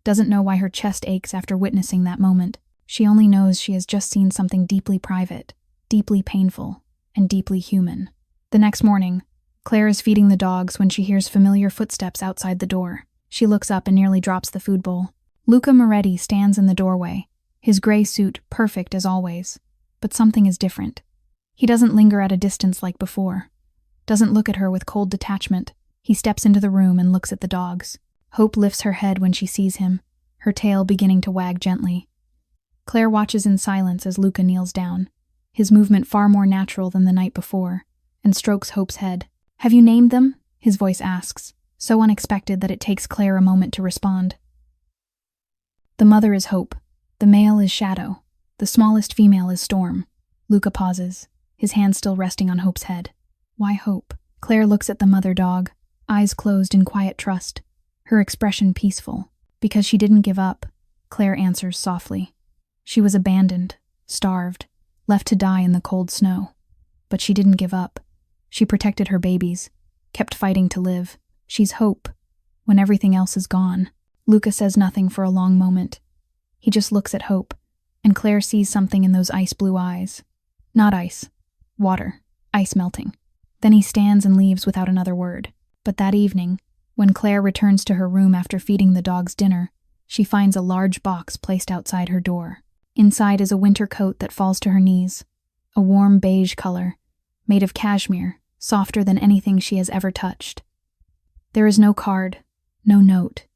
doesn't know why her chest aches after witnessing that moment. She only knows she has just seen something deeply private, deeply painful, and deeply human. The next morning, Claire is feeding the dogs when she hears familiar footsteps outside the door. She looks up and nearly drops the food bowl. Luca Moretti stands in the doorway, his gray suit perfect as always. But something is different. He doesn't linger at a distance like before, doesn't look at her with cold detachment. He steps into the room and looks at the dogs. Hope lifts her head when she sees him, her tail beginning to wag gently. Claire watches in silence as Luca kneels down, his movement far more natural than the night before, and strokes Hope's head. "Have you named them?" his voice asks, so unexpected that it takes Claire a moment to respond. The mother is Hope, the male is Shadow. The smallest female is Storm. Luca pauses, his hand still resting on Hope's head. Why Hope? Claire looks at the mother dog, eyes closed in quiet trust, her expression peaceful. Because she didn't give up, Claire answers softly. She was abandoned, starved, left to die in the cold snow. But she didn't give up. She protected her babies, kept fighting to live. She's Hope, when everything else is gone. Luca says nothing for a long moment. He just looks at Hope, and Claire sees something in those ice-blue eyes. Not ice. Water. Ice melting. Then he stands and leaves without another word. But that evening, when Claire returns to her room after feeding the dogs dinner, she finds a large box placed outside her door. Inside is a winter coat that falls to her knees, a warm beige color, made of cashmere, softer than anything she has ever touched. There is no card, no note.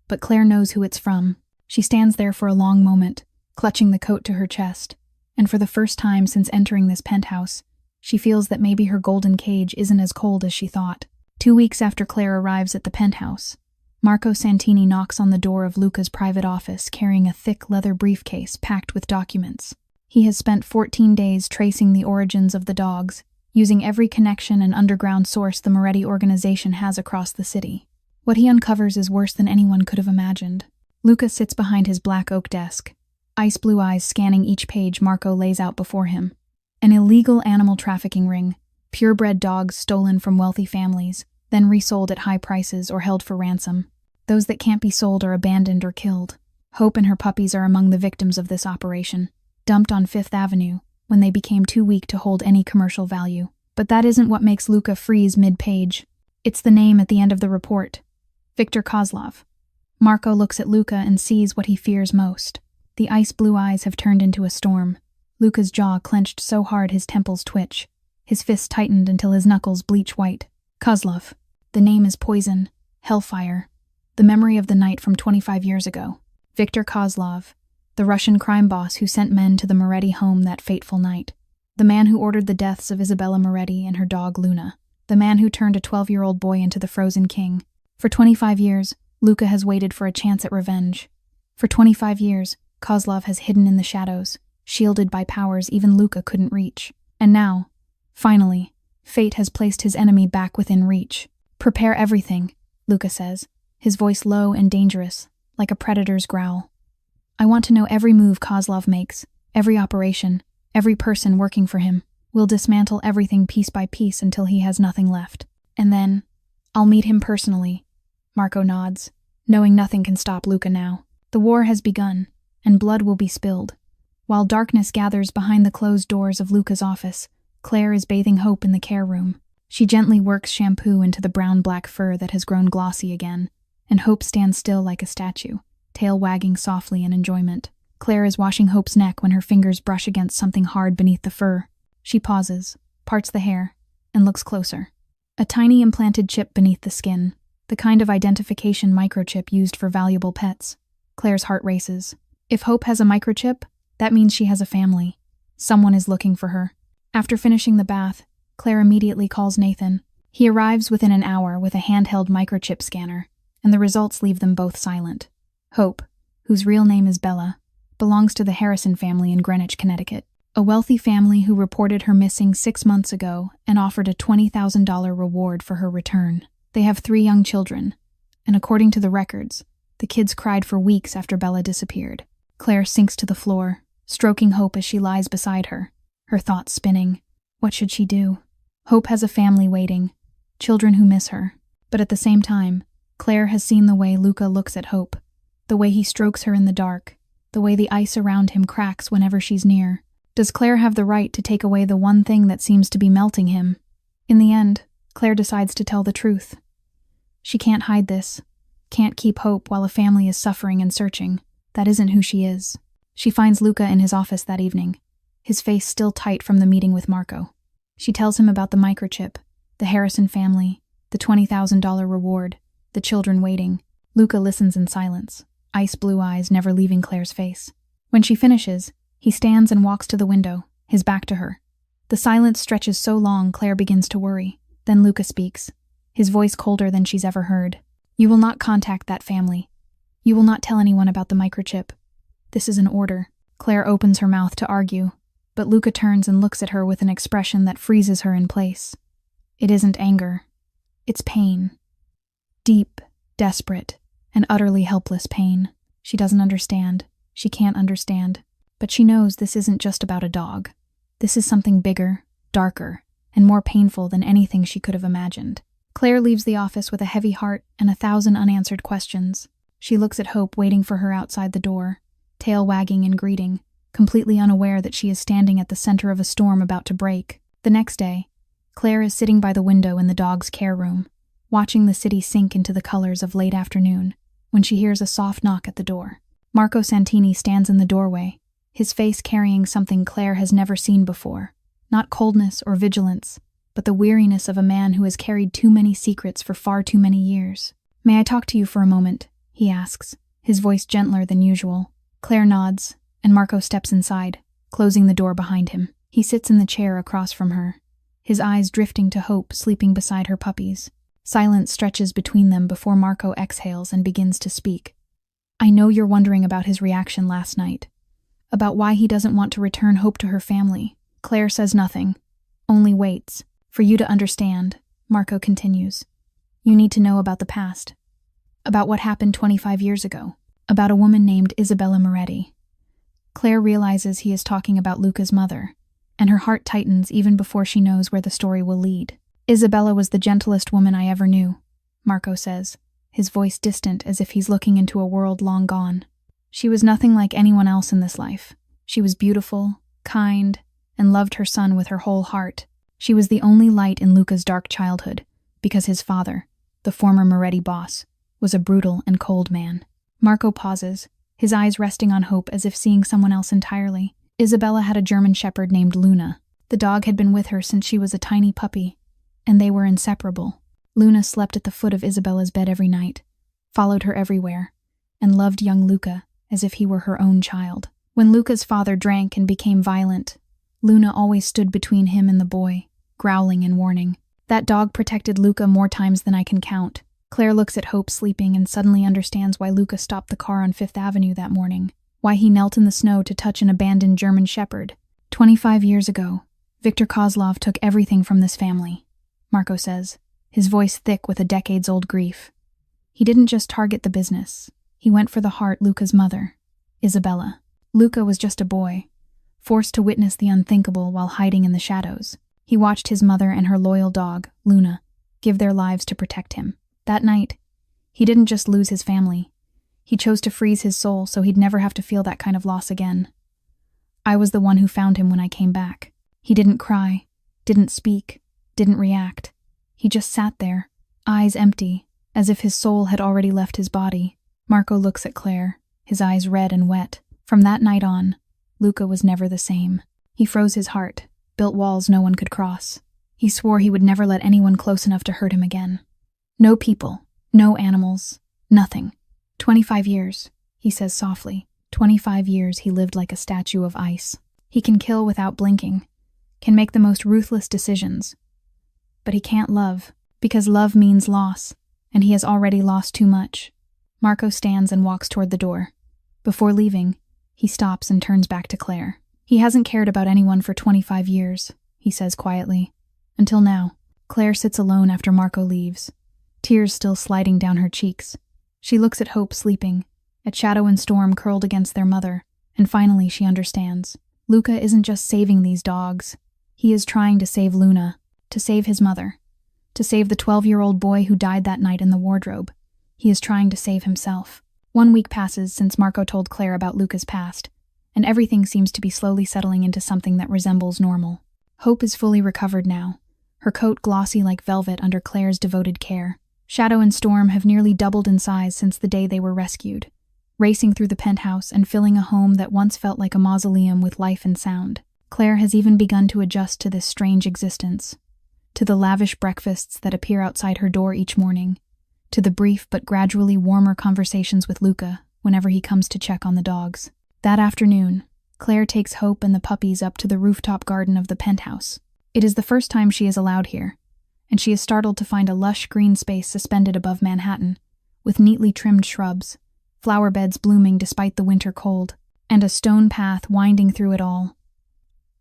But Claire knows who it's from. She stands there for a long moment, clutching the coat to her chest, and for the first time since entering this penthouse, she feels that maybe her golden cage isn't as cold as she thought. 2 weeks after Claire arrives at the penthouse, Marco Santini knocks on the door of Luca's private office carrying a thick leather briefcase packed with documents. He has spent 14 days tracing the origins of the dogs, using every connection and underground source the Moretti organization has across the city. What he uncovers is worse than anyone could have imagined. Luca sits behind his black oak desk, ice-blue eyes scanning each page Marco lays out before him. An illegal animal trafficking ring, purebred dogs stolen from wealthy families, then resold at high prices or held for ransom. Those that can't be sold are abandoned or killed. Hope and her puppies are among the victims of this operation, dumped on Fifth Avenue when they became too weak to hold any commercial value. But that isn't what makes Luca freeze mid-page. It's the name at the end of the report. Victor Kozlov. Marco looks at Luca and sees what he fears most. The ice-blue eyes have turned into a storm. Luca's jaw clenched so hard his temples twitch. His fists tightened until his knuckles bleach white. Kozlov. The name is poison. Hellfire. The memory of the night from 25 years ago. Victor Kozlov, the Russian crime boss who sent men to the Moretti home that fateful night. The man who ordered the deaths of Isabella Moretti and her dog Luna. The man who turned a 12-year-old boy into the Frozen King. For 25 years, Luca has waited for a chance at revenge. For 25 years, Kozlov has hidden in the shadows, shielded by powers even Luca couldn't reach. And now, finally, fate has placed his enemy back within reach. Prepare everything, Luca says, his voice low and dangerous, like a predator's growl. I want to know every move Kozlov makes, every operation, every person working for him. We'll dismantle everything piece by piece until he has nothing left. And then, I'll meet him personally. Marco nods. knowing nothing can stop Luca now. The war has begun, and blood will be spilled. While darkness gathers behind the closed doors of Luca's office, Claire is bathing Hope in the care room. She gently works shampoo into the brown-black fur that has grown glossy again, and Hope stands still like a statue, tail wagging softly in enjoyment. Claire is washing Hope's neck when her fingers brush against something hard beneath the fur. She pauses, parts the hair, and looks closer. A tiny implanted chip beneath the skin, the kind of identification microchip used for valuable pets. Claire's heart races. If Hope has a microchip, that means she has a family. Someone is looking for her. After finishing the bath, Claire immediately calls Nathan. He arrives within an hour with a handheld microchip scanner, and the results leave them both silent. Hope, whose real name is Bella, belongs to the Harrison family in Greenwich, Connecticut, a wealthy family who reported her missing 6 months ago and offered a $20,000 reward for her return. They have 3 young children, and according to the records, the kids cried for weeks after Bella disappeared. Claire sinks to the floor, stroking Hope as she lies beside her, her thoughts spinning. What should she do? Hope has a family waiting, children who miss her. But at the same time, Claire has seen the way Luca looks at Hope, the way he strokes her in the dark, the way the ice around him cracks whenever she's near. Does Claire have the right to take away the one thing that seems to be melting him? In the end, Claire decides to tell the truth. She can't hide this, can't keep Hope while a family is suffering and searching. That isn't who she is. She finds Luca in his office that evening, his face still tight from the meeting with Marco. She tells him about the microchip, the Harrison family, the $20,000 reward, the children waiting. Luca listens in silence, ice blue eyes never leaving Claire's face. When she finishes, he stands and walks to the window, his back to her. The silence stretches so long Claire begins to worry. Then Luca speaks, his voice colder than she's ever heard. You will not contact that family. You will not tell anyone about the microchip. This is an order. Claire opens her mouth to argue, but Luca turns and looks at her with an expression that freezes her in place. It isn't anger. It's pain. Deep, desperate, and utterly helpless pain. She doesn't understand. She can't understand. But she knows this isn't just about a dog. This is something bigger, darker, and more painful than anything she could have imagined. Claire leaves the office with a heavy heart and 1,000 unanswered questions. She looks at Hope waiting for her outside the door, tail wagging in greeting, completely unaware that she is standing at the center of a storm about to break. The next day, Claire is sitting by the window in the dog's care room, watching the city sink into the colors of late afternoon, when she hears a soft knock at the door. Marco Santini stands in the doorway, his face carrying something Claire has never seen before. Not coldness or vigilance, but the weariness of a man who has carried too many secrets for far too many years. May I talk to you for a moment? He asks, his voice gentler than usual. Claire nods, and Marco steps inside, closing the door behind him. He sits in the chair across from her, his eyes drifting to Hope sleeping beside her puppies. Silence stretches between them before Marco exhales and begins to speak. I know you're wondering about his reaction last night, about why he doesn't want to return Hope to her family. Claire says nothing, only waits. For you to understand, Marco continues, you need to know about the past, about what happened 25 years ago, about a woman named Isabella Moretti. Claire realizes he is talking about Luca's mother, and her heart tightens even before she knows where the story will lead. Isabella was the gentlest woman I ever knew, Marco says, his voice distant as if he's looking into a world long gone. She was nothing like anyone else in this life. She was beautiful, kind, and loved her son with her whole heart. She was the only light in Luca's dark childhood, because his father, the former Moretti boss, was a brutal and cold man. Marco pauses, his eyes resting on Hope as if seeing someone else entirely. Isabella had a German shepherd named Luna. The dog had been with her since she was a tiny puppy, and they were inseparable. Luna slept at the foot of Isabella's bed every night, followed her everywhere, and loved young Luca as if he were her own child. When Luca's father drank and became violent, Luna always stood between him and the boy, growling and warning. That dog protected Luca more times than I can count. Claire looks at Hope sleeping and suddenly understands why Luca stopped the car on 5th Avenue that morning, why he knelt in the snow to touch an abandoned German shepherd. 25 years ago, Viktor Kozlov took everything from this family, Marco says, his voice thick with a decades-old grief. He didn't just target the business. He went for the heart Luca's mother, Isabella. Luca was just a boy, forced to witness the unthinkable while hiding in the shadows. He watched his mother and her loyal dog, Luna, give their lives to protect him. That night, He didn't just lose his family. He chose to freeze his soul so he'd never have to feel that kind of loss again. I was the one who found him when I came back. He didn't cry, didn't speak, didn't react. He just sat there, eyes empty, as if his soul had already left his body. Marco looks at Claire, his eyes red and wet. From that night on, Luca was never the same. He froze his heart, built walls no one could cross. He swore he would never let anyone close enough to hurt him again. No people, no animals, nothing. 25 years, he says softly. 25 years he lived like a statue of ice. He can kill without blinking, can make the most ruthless decisions. But he can't love, because love means loss, and he has already lost too much. Marco stands and walks toward the door. Before leaving, he stops and turns back to Claire. He hasn't cared about anyone for 25 years, he says quietly. Until now. Claire sits alone after Marco leaves, tears still sliding down her cheeks. She looks at Hope sleeping, at Shadow and Storm curled against their mother, and finally she understands. Luca isn't just saving these dogs. He is trying to save Luna, to save his mother, to save the 12-year-old boy who died that night in the wardrobe. He is trying to save himself. 1 week passes since Marco told Claire about Luca's past, and everything seems to be slowly settling into something that resembles normal. Hope is fully recovered now, her coat glossy like velvet under Claire's devoted care. Shadow and Storm have nearly doubled in size since the day they were rescued, racing through the penthouse and filling a home that once felt like a mausoleum with life and sound. Claire has even begun to adjust to this strange existence, to the lavish breakfasts that appear outside her door each morning, to the brief but gradually warmer conversations with Luca whenever he comes to check on the dogs. That afternoon, Claire takes Hope and the puppies up to the rooftop garden of the penthouse. It is the first time she is allowed here, and she is startled to find a lush green space suspended above Manhattan, with neatly trimmed shrubs, flower beds blooming despite the winter cold, and a stone path winding through it all.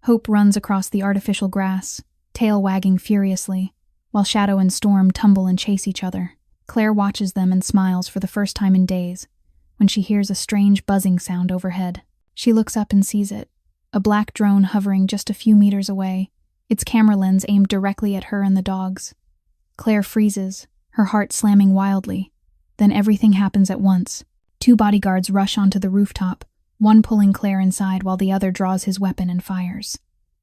Hope runs across the artificial grass, tail wagging furiously, while Shadow and Storm tumble and chase each other. Claire watches them and smiles for the first time in days, when she hears a strange buzzing sound overhead. She looks up and sees it, a black drone hovering just a few meters away, its camera lens aimed directly at her and the dogs. Claire freezes, her heart slamming wildly. Then everything happens at once. 2 bodyguards rush onto the rooftop, one pulling Claire inside while the other draws his weapon and fires.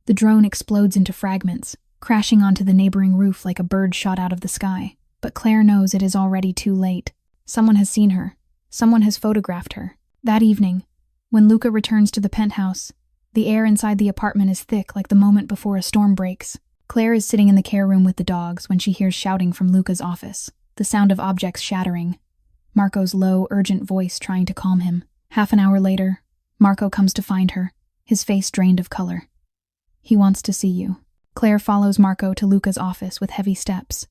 The drone explodes into fragments, crashing onto the neighboring roof like a bird shot out of the sky. But Claire knows it is already too late. Someone has seen her. Someone has photographed her. That evening, when Luca returns to the penthouse, the air inside the apartment is thick like the moment before a storm breaks. Claire is sitting in the care room with the dogs when she hears shouting from Luca's office, the sound of objects shattering. Marco's low, urgent voice trying to calm him. Half an hour later, Marco comes to find her, his face drained of color. He wants to see you. Claire follows Marco to Luca's office with heavy steps.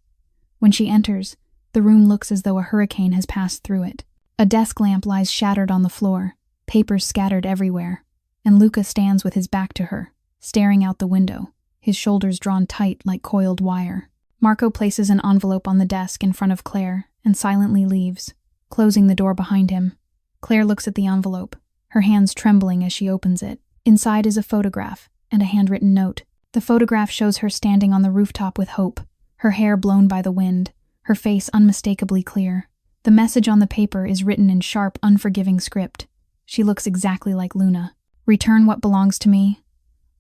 When she enters, the room looks as though a hurricane has passed through it. A desk lamp lies shattered on the floor, papers scattered everywhere, and Luca stands with his back to her, staring out the window, his shoulders drawn tight like coiled wire. Marco places an envelope on the desk in front of Claire and silently leaves, closing the door behind him. Claire looks at the envelope, her hands trembling as she opens it. Inside is a photograph and a handwritten note. The photograph shows her standing on the rooftop with Hope, her hair blown by the wind, her face unmistakably clear. The message on the paper is written in sharp, unforgiving script. She looks exactly like Luna. Return what belongs to me,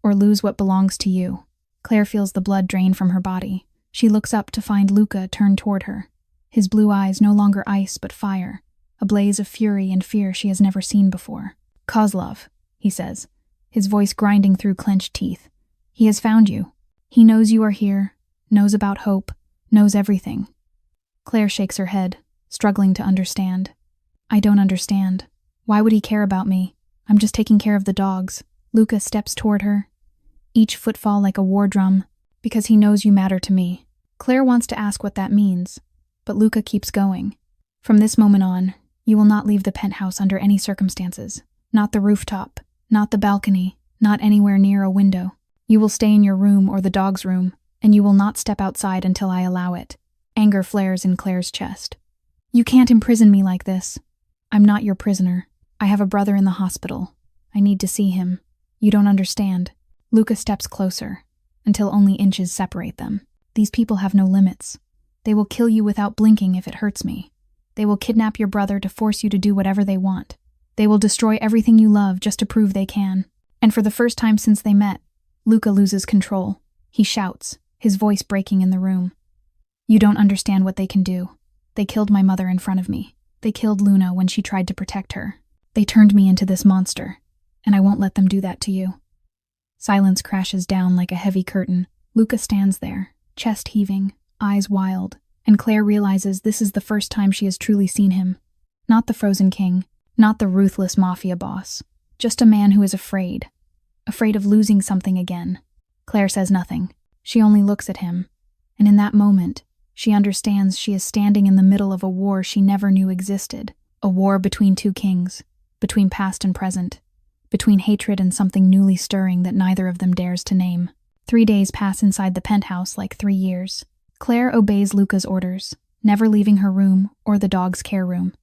or lose what belongs to you. Claire feels the blood drain from her body. She looks up to find Luca turned toward her, his blue eyes no longer ice but fire, a blaze of fury and fear she has never seen before. Kozlov, he says, his voice grinding through clenched teeth. He has found you. He knows you are here, knows about Hope, knows everything. Claire shakes her head, struggling to understand. I don't understand. Why would he care about me? I'm just taking care of the dogs. Luca steps toward her, each footfall like a war drum, because he knows you matter to me. Claire wants to ask what that means, but Luca keeps going. From this moment on, you will not leave the penthouse under any circumstances. Not the rooftop, not the balcony, not anywhere near a window. You will stay in your room or the dog's room, and you will not step outside until I allow it. Anger flares in Claire's chest. You can't imprison me like this. I'm not your prisoner. I have a brother in the hospital. I need to see him. You don't understand. Luca steps closer, until only inches separate them. These people have no limits. They will kill you without blinking if it hurts me. They will kidnap your brother to force you to do whatever they want. They will destroy everything you love just to prove they can. And for the first time since they met, Luca loses control. He shouts, his voice breaking in the room. You don't understand what they can do. They killed my mother in front of me. They killed Luna when she tried to protect her. They turned me into this monster, and I won't let them do that to you. Silence crashes down like a heavy curtain. Luca stands there, chest heaving, eyes wild, and Claire realizes this is the first time she has truly seen him. Not the frozen king, not the ruthless mafia boss, just a man who is afraid of losing something again. Claire says nothing. She only looks at him, and in that moment, she understands she is standing in the middle of a war she never knew existed. A war between two kings, between past and present, between hatred and something newly stirring that neither of them dares to name. 3 days pass inside the penthouse like 3 years. Claire obeys Luca's orders, never leaving her room or the dog's care room.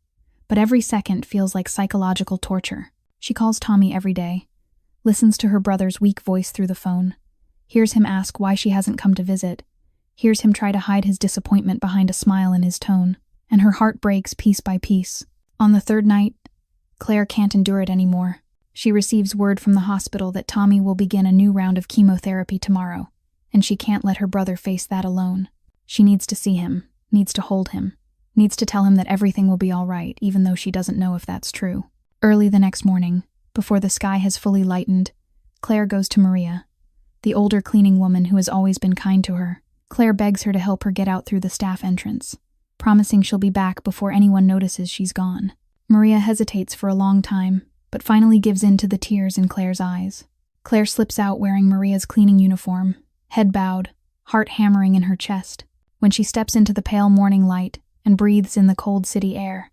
But every second feels like psychological torture. She calls Tommy every day, listens to her brother's weak voice through the phone, hears him ask why she hasn't come to visit, hears him try to hide his disappointment behind a smile in his tone, and her heart breaks piece by piece. On the 3rd night, Claire can't endure it anymore. She receives word from the hospital that Tommy will begin a new round of chemotherapy tomorrow, and she can't let her brother face that alone. She needs to see him, needs to hold him, needs to tell him that everything will be all right, even though she doesn't know if that's true. Early the next morning, before the sky has fully lightened, Claire goes to Maria, the older cleaning woman who has always been kind to her. Claire begs her to help her get out through the staff entrance, promising she'll be back before anyone notices she's gone. Maria hesitates for a long time, but finally gives in to the tears in Claire's eyes. Claire slips out wearing Maria's cleaning uniform, head bowed, heart hammering in her chest. When she steps into the pale morning light and breathes in the cold city air,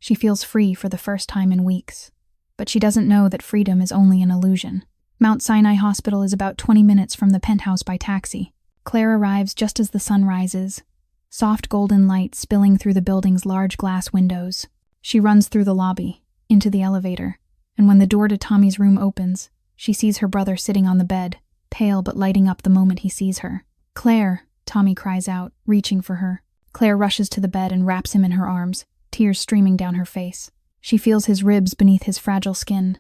she feels free for the first time in weeks. But she doesn't know that freedom is only an illusion. Mount Sinai Hospital is about 20 minutes from the penthouse by taxi. Claire arrives just as the sun rises, soft golden light spilling through the building's large glass windows. She runs through the lobby, into the elevator, and when the door to Tommy's room opens, she sees her brother sitting on the bed, pale but lighting up the moment he sees her. "Claire," Tommy cries out, reaching for her. Claire rushes to the bed and wraps him in her arms, tears streaming down her face. She feels his ribs beneath his fragile skin,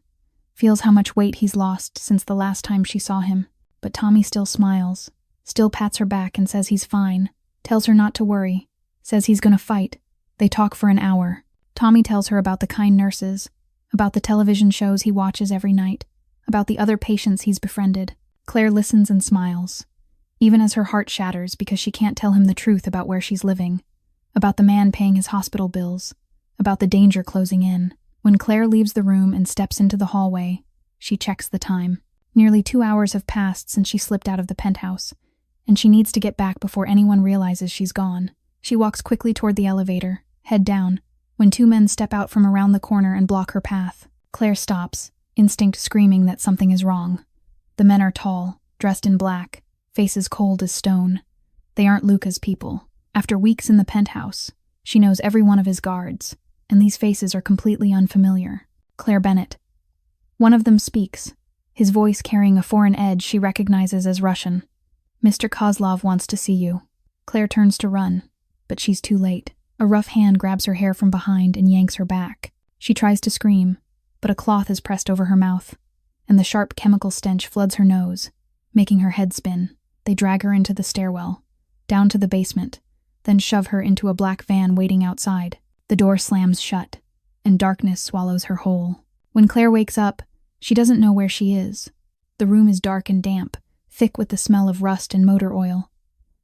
feels how much weight he's lost since the last time she saw him. But Tommy still smiles, still pats her back and says he's fine, tells her not to worry, says he's gonna fight. They talk for an hour. Tommy tells her about the kind nurses, about the television shows he watches every night, about the other patients he's befriended. Claire listens and smiles, even as her heart shatters because she can't tell him the truth about where she's living, about the man paying his hospital bills, about the danger closing in. When Claire leaves the room and steps into the hallway, she checks the time. Nearly 2 hours have passed since she slipped out of the penthouse, and she needs to get back before anyone realizes she's gone. She walks quickly toward the elevator, head down, when 2 men step out from around the corner and block her path. Claire stops, instinct screaming that something is wrong. The men are tall, dressed in black, faces cold as stone. They aren't Luca's people. After weeks in the penthouse, she knows every one of his guards, and these faces are completely unfamiliar. Claire Bennett. One of them speaks, his voice carrying a foreign edge she recognizes as Russian. "Mr. Kozlov wants to see you." Claire turns to run, but she's too late. A rough hand grabs her hair from behind and yanks her back. She tries to scream, but a cloth is pressed over her mouth, and the sharp chemical stench floods her nose, making her head spin. They drag her into the stairwell, down to the basement, then shove her into a black van waiting outside. The door slams shut, and darkness swallows her whole. When Claire wakes up, she doesn't know where she is. The room is dark and damp, thick with the smell of rust and motor oil.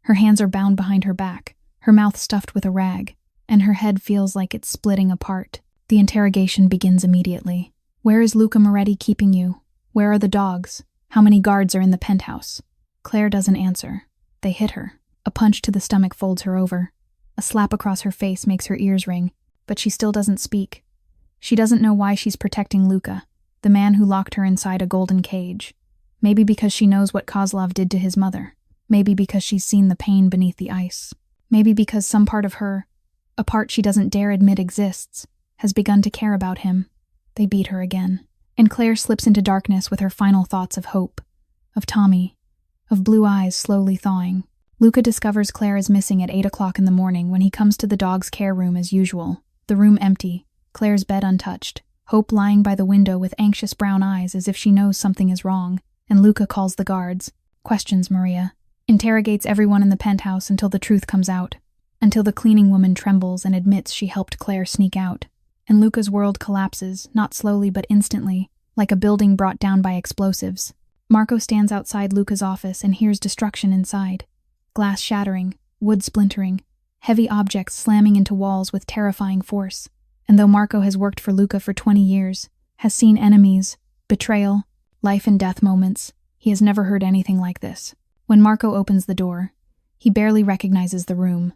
Her hands are bound behind her back, her mouth stuffed with a rag, and her head feels like it's splitting apart. The interrogation begins immediately. "Where is Luca Moretti keeping you? Where are the dogs? How many guards are in the penthouse?" Claire doesn't answer. They hit her. A punch to the stomach folds her over. A slap across her face makes her ears ring, but she still doesn't speak. She doesn't know why she's protecting Luca, the man who locked her inside a golden cage. Maybe because she knows what Kozlov did to his mother. Maybe because she's seen the pain beneath the ice. Maybe because some part of her, a part she doesn't dare admit exists, has begun to care about him. They beat her again, and Claire slips into darkness with her final thoughts of hope, of Tommy, of blue eyes slowly thawing. Luca discovers Claire is missing at 8 o'clock in the morning when he comes to the dog's care room as usual. The room empty, Claire's bed untouched, Hope lying by the window with anxious brown eyes as if she knows something is wrong, and Luca calls the guards, questions Maria, interrogates everyone in the penthouse until the truth comes out, until the cleaning woman trembles and admits she helped Claire sneak out, and Luca's world collapses, not slowly but instantly, like a building brought down by explosives. Marco stands outside Luca's office and hears destruction inside. Glass shattering, wood splintering, heavy objects slamming into walls with terrifying force. And though Marco has worked for Luca for 20 years, has seen enemies, betrayal, life and death moments, he has never heard anything like this. When Marco opens the door, he barely recognizes the room.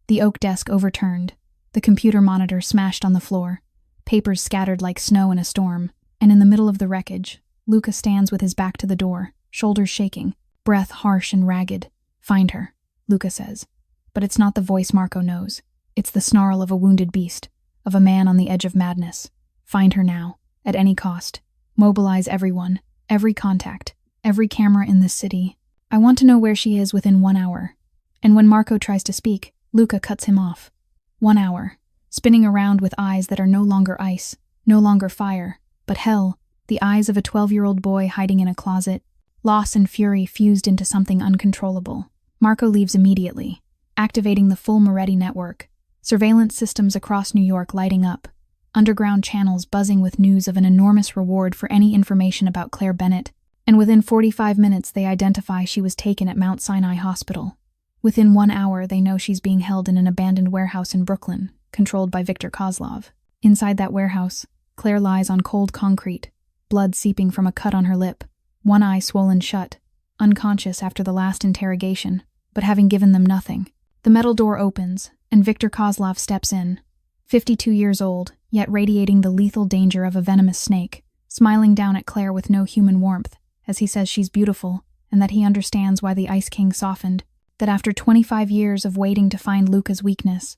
The oak desk overturned, the computer monitor smashed on the floor, papers scattered like snow in a storm, and in the middle of the wreckage, Luca stands with his back to the door, shoulders shaking, breath harsh and ragged. "Find her," Luca says. But it's not the voice Marco knows. It's the snarl of a wounded beast, of a man on the edge of madness. Find her now, at any cost. Mobilize everyone, every contact, every camera in this city. I want to know where she is within 1 hour. And when Marco tries to speak, Luca cuts him off. 1 hour, spinning around with eyes that are no longer ice, no longer fire, but hell, the eyes of a 12-year-old boy hiding in a closet. Loss and fury fused into something uncontrollable. Marco leaves immediately, activating the full Moretti network. Surveillance systems across New York lighting up, underground channels buzzing with news of an enormous reward for any information about Claire Bennett, and within 45 minutes they identify she was taken at Mount Sinai Hospital. Within 1 hour they know she's being held in an abandoned warehouse in Brooklyn, controlled by Viktor Kozlov. Inside that warehouse, Claire lies on cold concrete, blood seeping from a cut on her lip, one eye swollen shut, unconscious after the last interrogation, but having given them nothing. The metal door opens, and Viktor Kozlov steps in, 52 years old, yet radiating the lethal danger of a venomous snake, smiling down at Claire with no human warmth, as he says she's beautiful, and that he understands why the Ice King softened, that after 25 years of waiting to find Luca's weakness,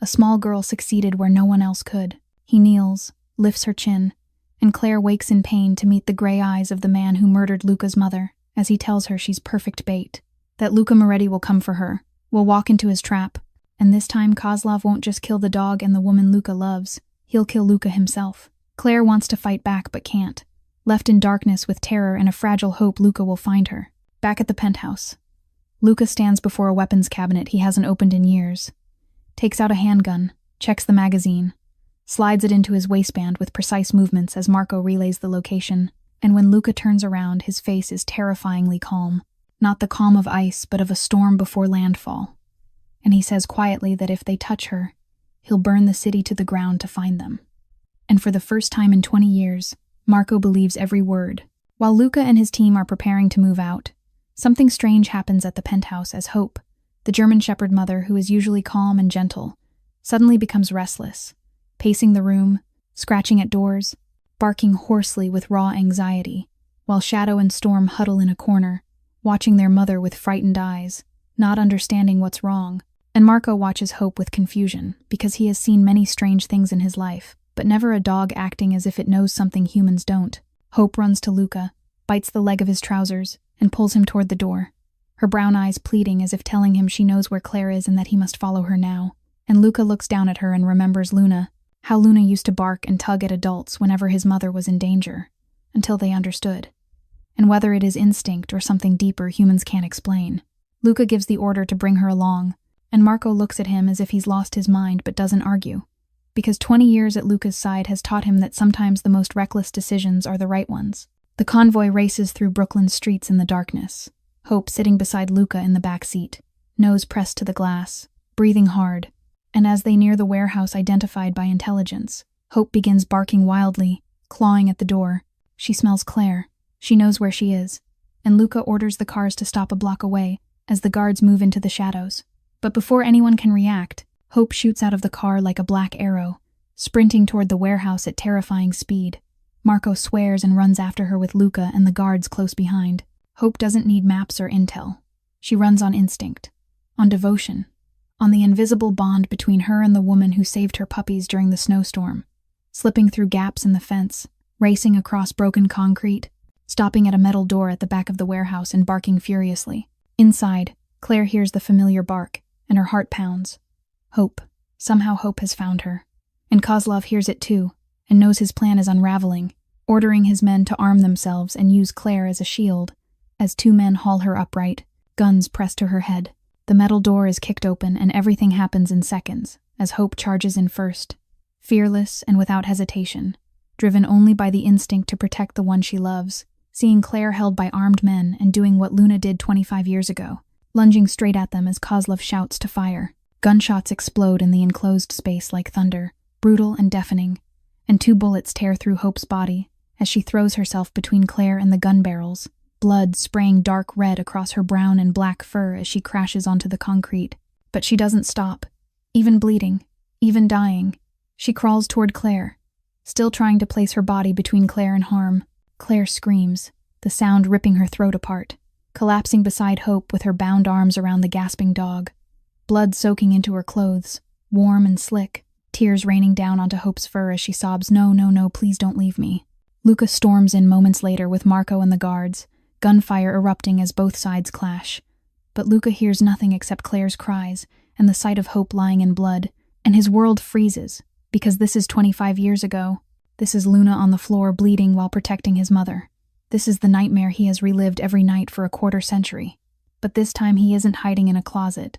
a small girl succeeded where no one else could. He kneels, lifts her chin, and Claire wakes in pain to meet the gray eyes of the man who murdered Luca's mother, as he tells her she's perfect bait, that Luca Moretti will come for her, will walk into his trap, and this time Kozlov won't just kill the dog and the woman Luca loves, he'll kill Luca himself. Claire wants to fight back but can't. Left in darkness with terror and a fragile hope Luca will find her. Back at the penthouse, Luca stands before a weapons cabinet he hasn't opened in years, takes out a handgun, checks the magazine, slides it into his waistband with precise movements as Marco relays the location, and when Luca turns around his face is terrifyingly calm, not the calm of ice but of a storm before landfall. And he says quietly that if they touch her, he'll burn the city to the ground to find them. And for the first time in 20 years, Marco believes every word. While Luca and his team are preparing to move out, something strange happens at the penthouse as Hope, the German Shepherd mother who is usually calm and gentle, suddenly becomes restless, pacing the room, scratching at doors, barking hoarsely with raw anxiety, while Shadow and Storm huddle in a corner, watching their mother with frightened eyes, not understanding what's wrong. And Marco watches Hope with confusion, because he has seen many strange things in his life, but never a dog acting as if it knows something humans don't. Hope runs to Luca, bites the leg of his trousers, and pulls him toward the door, her brown eyes pleading as if telling him she knows where Claire is and that he must follow her now. And Luca looks down at her and remembers Luna, how Luna used to bark and tug at adults whenever his mother was in danger, until they understood. And whether it is instinct or something deeper humans can't explain, Luca gives the order to bring her along, and Marco looks at him as if he's lost his mind but doesn't argue, because 20 years at Luca's side has taught him that sometimes the most reckless decisions are the right ones. The convoy races through Brooklyn's streets in the darkness, Hope sitting beside Luca in the back seat, nose pressed to the glass, breathing hard, and as they near the warehouse identified by intelligence, Hope begins barking wildly, clawing at the door. She smells Claire. She knows where she is, and Luca orders the cars to stop a block away as the guards move into the shadows. But before anyone can react, Hope shoots out of the car like a black arrow, sprinting toward the warehouse at terrifying speed. Marco swears and runs after her with Luca and the guards close behind. Hope doesn't need maps or intel. She runs on instinct, on devotion, on the invisible bond between her and the woman who saved her puppies during the snowstorm, slipping through gaps in the fence, racing across broken concrete, stopping at a metal door at the back of the warehouse and barking furiously. Inside, Claire hears the familiar bark, and her heart pounds. Hope. Somehow Hope has found her. And Kozlov hears it too, and knows his plan is unraveling, ordering his men to arm themselves and use Claire as a shield. As two men haul her upright, guns pressed to her head. The metal door is kicked open and everything happens in seconds, as Hope charges in first, fearless and without hesitation, driven only by the instinct to protect the one she loves, seeing Claire held by armed men and doing what Luna did 25 years ago, lunging straight at them as Kozlov shouts to fire. Gunshots explode in the enclosed space like thunder, brutal and deafening, and two bullets tear through Hope's body as she throws herself between Claire and the gun barrels, blood spraying dark red across her brown and black fur as she crashes onto the concrete. But she doesn't stop, even bleeding, even dying. She crawls toward Claire, still trying to place her body between Claire and harm. Claire screams, the sound ripping her throat apart, collapsing beside Hope with her bound arms around the gasping dog, blood soaking into her clothes, warm and slick, tears raining down onto Hope's fur as she sobs, "No, no, no, please don't leave me." Luca storms in moments later with Marco and the guards, gunfire erupting as both sides clash. But Luca hears nothing except Claire's cries and the sight of Hope lying in blood, and his world freezes, because this is 25 years ago. This is Luna on the floor bleeding while protecting his mother. This is the nightmare he has relived every night for a quarter century. But this time he isn't hiding in a closet.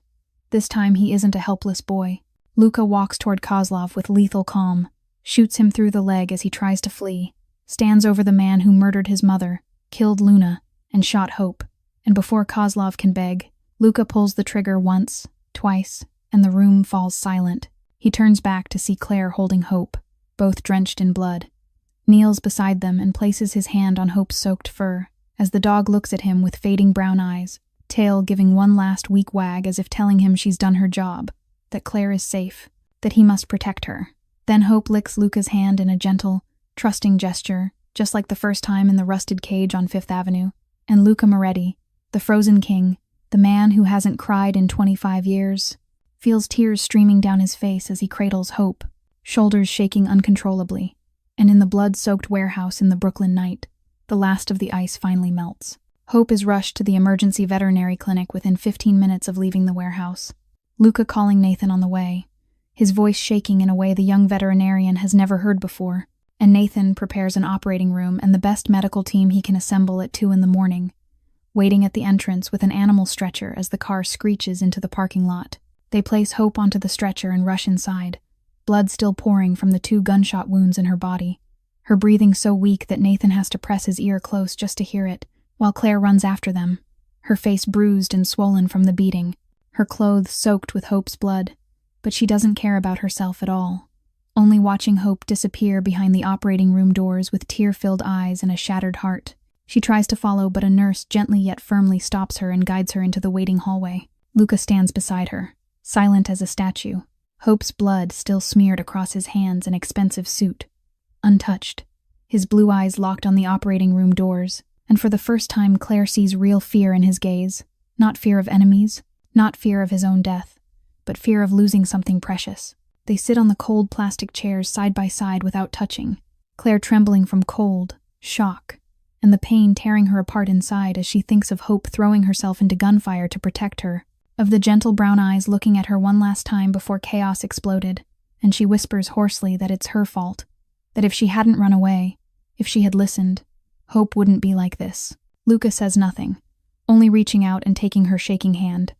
This time he isn't a helpless boy. Luca walks toward Kozlov with lethal calm, shoots him through the leg as he tries to flee, stands over the man who murdered his mother, killed Luna, and shot Hope. And before Kozlov can beg, Luca pulls the trigger once, twice, and the room falls silent. He turns back to see Claire holding Hope, both drenched in blood, kneels beside them and places his hand on Hope's soaked fur, as the dog looks at him with fading brown eyes, tail giving one last weak wag as if telling him she's done her job, that Claire is safe, that he must protect her. Then Hope licks Luca's hand in a gentle, trusting gesture, just like the first time in the rusted cage on Fifth Avenue, and Luca Moretti, the frozen king, the man who hasn't cried in 25 years, feels tears streaming down his face as he cradles Hope, shoulders shaking uncontrollably. And in the blood-soaked warehouse in the Brooklyn night, the last of the ice finally melts. Hope is rushed to the emergency veterinary clinic within 15 minutes of leaving the warehouse. Luca calling Nathan on the way, his voice shaking in a way the young veterinarian has never heard before, and Nathan prepares an operating room and the best medical team he can assemble at 2 a.m, waiting at the entrance with an animal stretcher as the car screeches into the parking lot. They place Hope onto the stretcher and rush inside, blood still pouring from the 2 gunshot wounds in her body, her breathing so weak that Nathan has to press his ear close just to hear it, while Claire runs after them, her face bruised and swollen from the beating, her clothes soaked with Hope's blood. But she doesn't care about herself at all, only watching Hope disappear behind the operating room doors with tear-filled eyes and a shattered heart. She tries to follow, but a nurse gently yet firmly stops her and guides her into the waiting hallway. Luca stands beside her, silent as a statue, Hope's blood still smeared across his hands and expensive suit, untouched, his blue eyes locked on the operating room doors, and for the first time Claire sees real fear in his gaze, not fear of enemies, not fear of his own death, but fear of losing something precious. They sit on the cold plastic chairs side by side without touching, Claire trembling from cold, shock, and the pain tearing her apart inside as she thinks of Hope throwing herself into gunfire to protect her, of the gentle brown eyes looking at her one last time before chaos exploded, and she whispers hoarsely that it's her fault, that if she hadn't run away, if she had listened, Hope wouldn't be like this. Luca says nothing, only reaching out and taking her shaking hand,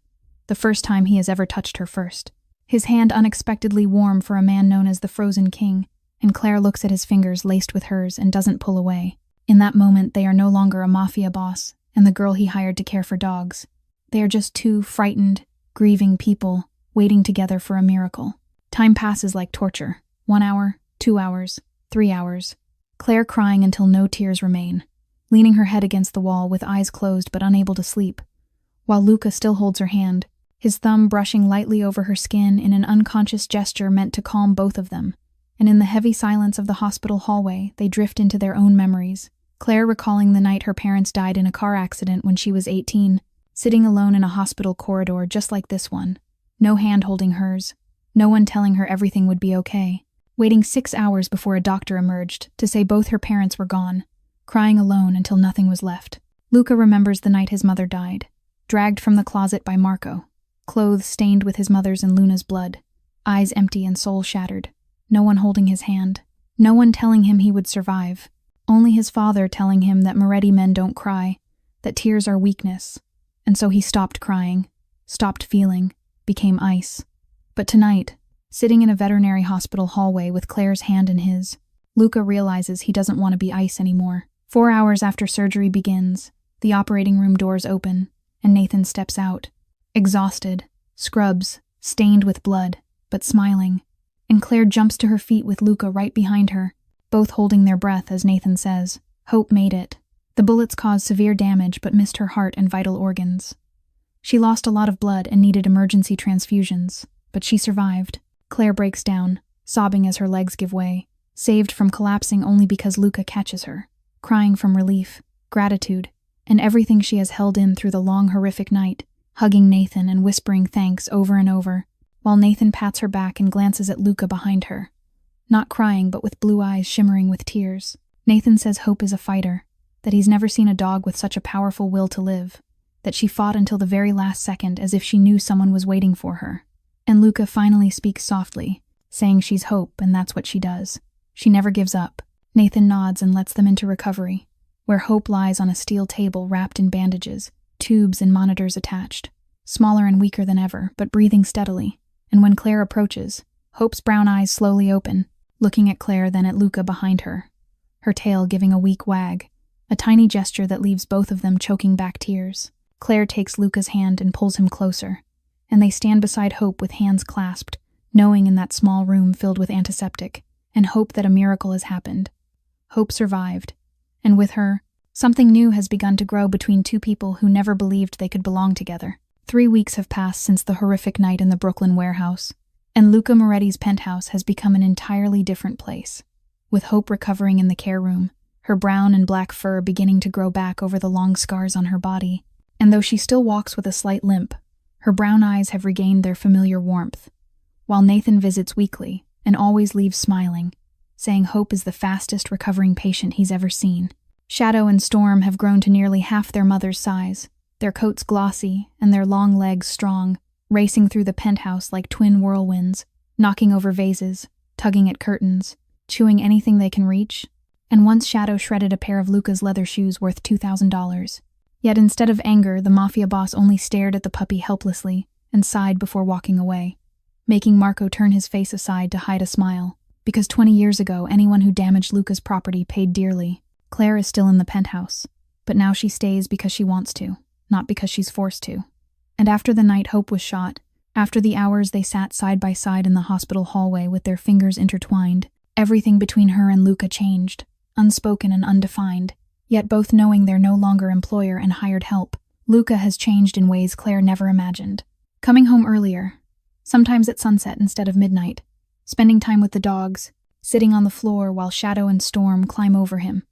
the first time he has ever touched her first. His hand unexpectedly warm for a man known as the Frozen King, and Claire looks at his fingers laced with hers and doesn't pull away. In that moment, they are no longer a mafia boss and the girl he hired to care for dogs. They are just 2 frightened, grieving people waiting together for a miracle. Time passes like torture. 1 hour, 2 hours, 3 hours. Claire crying until no tears remain, leaning her head against the wall with eyes closed but unable to sleep, while Luca still holds her hand, his thumb brushing lightly over her skin in an unconscious gesture meant to calm both of them. And in the heavy silence of the hospital hallway, they drift into their own memories. Claire recalling the night her parents died in a car accident when she was 18, sitting alone in a hospital corridor just like this one. No hand holding hers, no one telling her everything would be okay. Waiting 6 hours before a doctor emerged to say both her parents were gone, crying alone until nothing was left. Luca remembers the night his mother died, dragged from the closet by Marco, clothes stained with his mother's and Luna's blood, eyes empty and soul shattered. No one holding his hand. No one telling him he would survive. Only his father telling him that Moretti men don't cry, that tears are weakness. And so he stopped crying, stopped feeling, became ice. But tonight, sitting in a veterinary hospital hallway with Claire's hand in his, Luca realizes he doesn't want to be ice anymore. 4 hours after surgery begins, the operating room doors open, and Nathan steps out. Exhausted, scrubs, stained with blood, but smiling. And Claire jumps to her feet with Luca right behind her, both holding their breath as Nathan says, "Hope made it." The bullets caused severe damage but missed her heart and vital organs. She lost a lot of blood and needed emergency transfusions, but she survived. Claire breaks down, sobbing as her legs give way, saved from collapsing only because Luca catches her, crying from relief, gratitude, and everything she has held in through the long, horrific night, hugging Nathan and whispering thanks over and over, while Nathan pats her back and glances at Luca behind her. Not crying, but with blue eyes shimmering with tears. Nathan says Hope is a fighter, that he's never seen a dog with such a powerful will to live, that she fought until the very last second as if she knew someone was waiting for her. And Luca finally speaks softly, saying she's Hope, and that's what she does. She never gives up. Nathan nods and lets them into recovery, where Hope lies on a steel table wrapped in bandages, tubes and monitors attached, smaller and weaker than ever, but breathing steadily. And when Claire approaches, Hope's brown eyes slowly open, looking at Claire then at Luca behind her, her tail giving a weak wag, a tiny gesture that leaves both of them choking back tears. Claire takes Luca's hand and pulls him closer, and they stand beside Hope with hands clasped, knowing in that small room filled with antiseptic, and hope that a miracle has happened. Hope survived, and with her, something new has begun to grow between two people who never believed they could belong together. 3 weeks have passed since the horrific night in the Brooklyn warehouse, and Luca Moretti's penthouse has become an entirely different place, with Hope recovering in the care room, her brown and black fur beginning to grow back over the long scars on her body, and though she still walks with a slight limp, her brown eyes have regained their familiar warmth, while Nathan visits weekly and always leaves smiling, saying Hope is the fastest recovering patient he's ever seen. Shadow and Storm have grown to nearly half their mother's size, their coats glossy and their long legs strong, racing through the penthouse like twin whirlwinds, knocking over vases, tugging at curtains, chewing anything they can reach, and once Shadow shredded a pair of Luca's leather shoes worth $2,000. Yet instead of anger, the Mafia boss only stared at the puppy helplessly and sighed before walking away, making Marco turn his face aside to hide a smile, because 20 years ago anyone who damaged Luca's property paid dearly. Claire is still in the penthouse, but now she stays because she wants to, not because she's forced to. And after the night Hope was shot, after the hours they sat side by side in the hospital hallway with their fingers intertwined, everything between her and Luca changed, unspoken and undefined, yet both knowing they're no longer employer and hired help. Luca has changed in ways Claire never imagined. Coming home earlier, sometimes at sunset instead of midnight, spending time with the dogs, sitting on the floor while Shadow and Storm climb over him,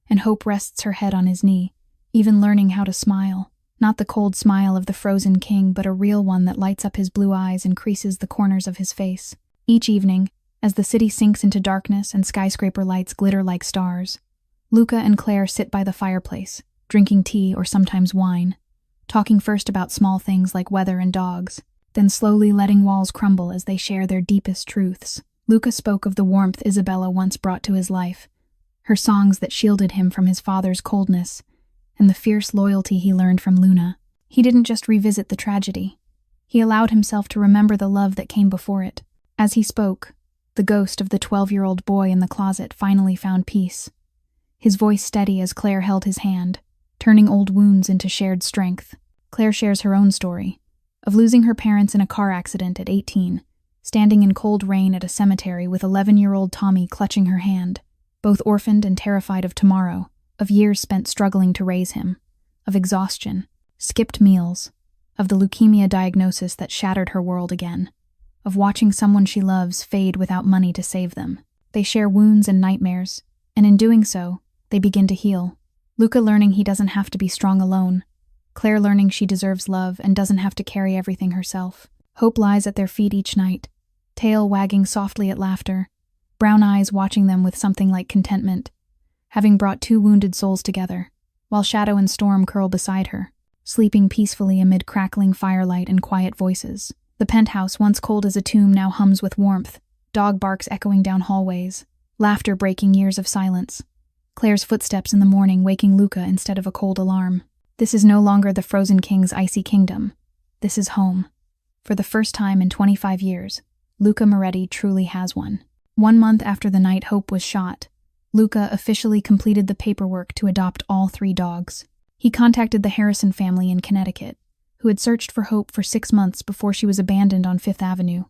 and Hope rests her head on his knee, even learning how to smile. Not the cold smile of the frozen king, but a real one that lights up his blue eyes and creases the corners of his face. Each evening, as the city sinks into darkness and skyscraper lights glitter like stars, Luca and Claire sit by the fireplace, drinking tea or sometimes wine, talking first about small things like weather and dogs, then slowly letting walls crumble as they share their deepest truths. Luca spoke of the warmth Isabella once brought to his life, her songs that shielded him from his father's coldness, and the fierce loyalty he learned from Luna. He didn't just revisit the tragedy. He allowed himself to remember the love that came before it. As he spoke, the ghost of the 12-year-old boy in the closet finally found peace, his voice steady as Claire held his hand, turning old wounds into shared strength. Claire shares her own story, of losing her parents in a car accident at 18, standing in cold rain at a cemetery with 11-year-old Tommy clutching her hand, both orphaned and terrified of tomorrow, of years spent struggling to raise him, of exhaustion, skipped meals, of the leukemia diagnosis that shattered her world again, of watching someone she loves fade without money to save them. They share wounds and nightmares, and in doing so, they begin to heal. Luca learning he doesn't have to be strong alone, Claire learning she deserves love and doesn't have to carry everything herself. Hope lies at their feet each night, tail wagging softly at laughter, brown eyes watching them with something like contentment, having brought two wounded souls together, while Shadow and Storm curl beside her, sleeping peacefully amid crackling firelight and quiet voices. The penthouse, once cold as a tomb, now hums with warmth, dog barks echoing down hallways, laughter breaking years of silence. Claire's footsteps in the morning waking Luca instead of a cold alarm. This is no longer the Frozen King's icy kingdom. This is home. For the first time in 25 years, Luca Moretti truly has one. 1 month after the night Hope was shot, Luca officially completed the paperwork to adopt all 3 dogs. He contacted the Harrison family in Connecticut, who had searched for Hope for 6 months before she was abandoned on Fifth Avenue.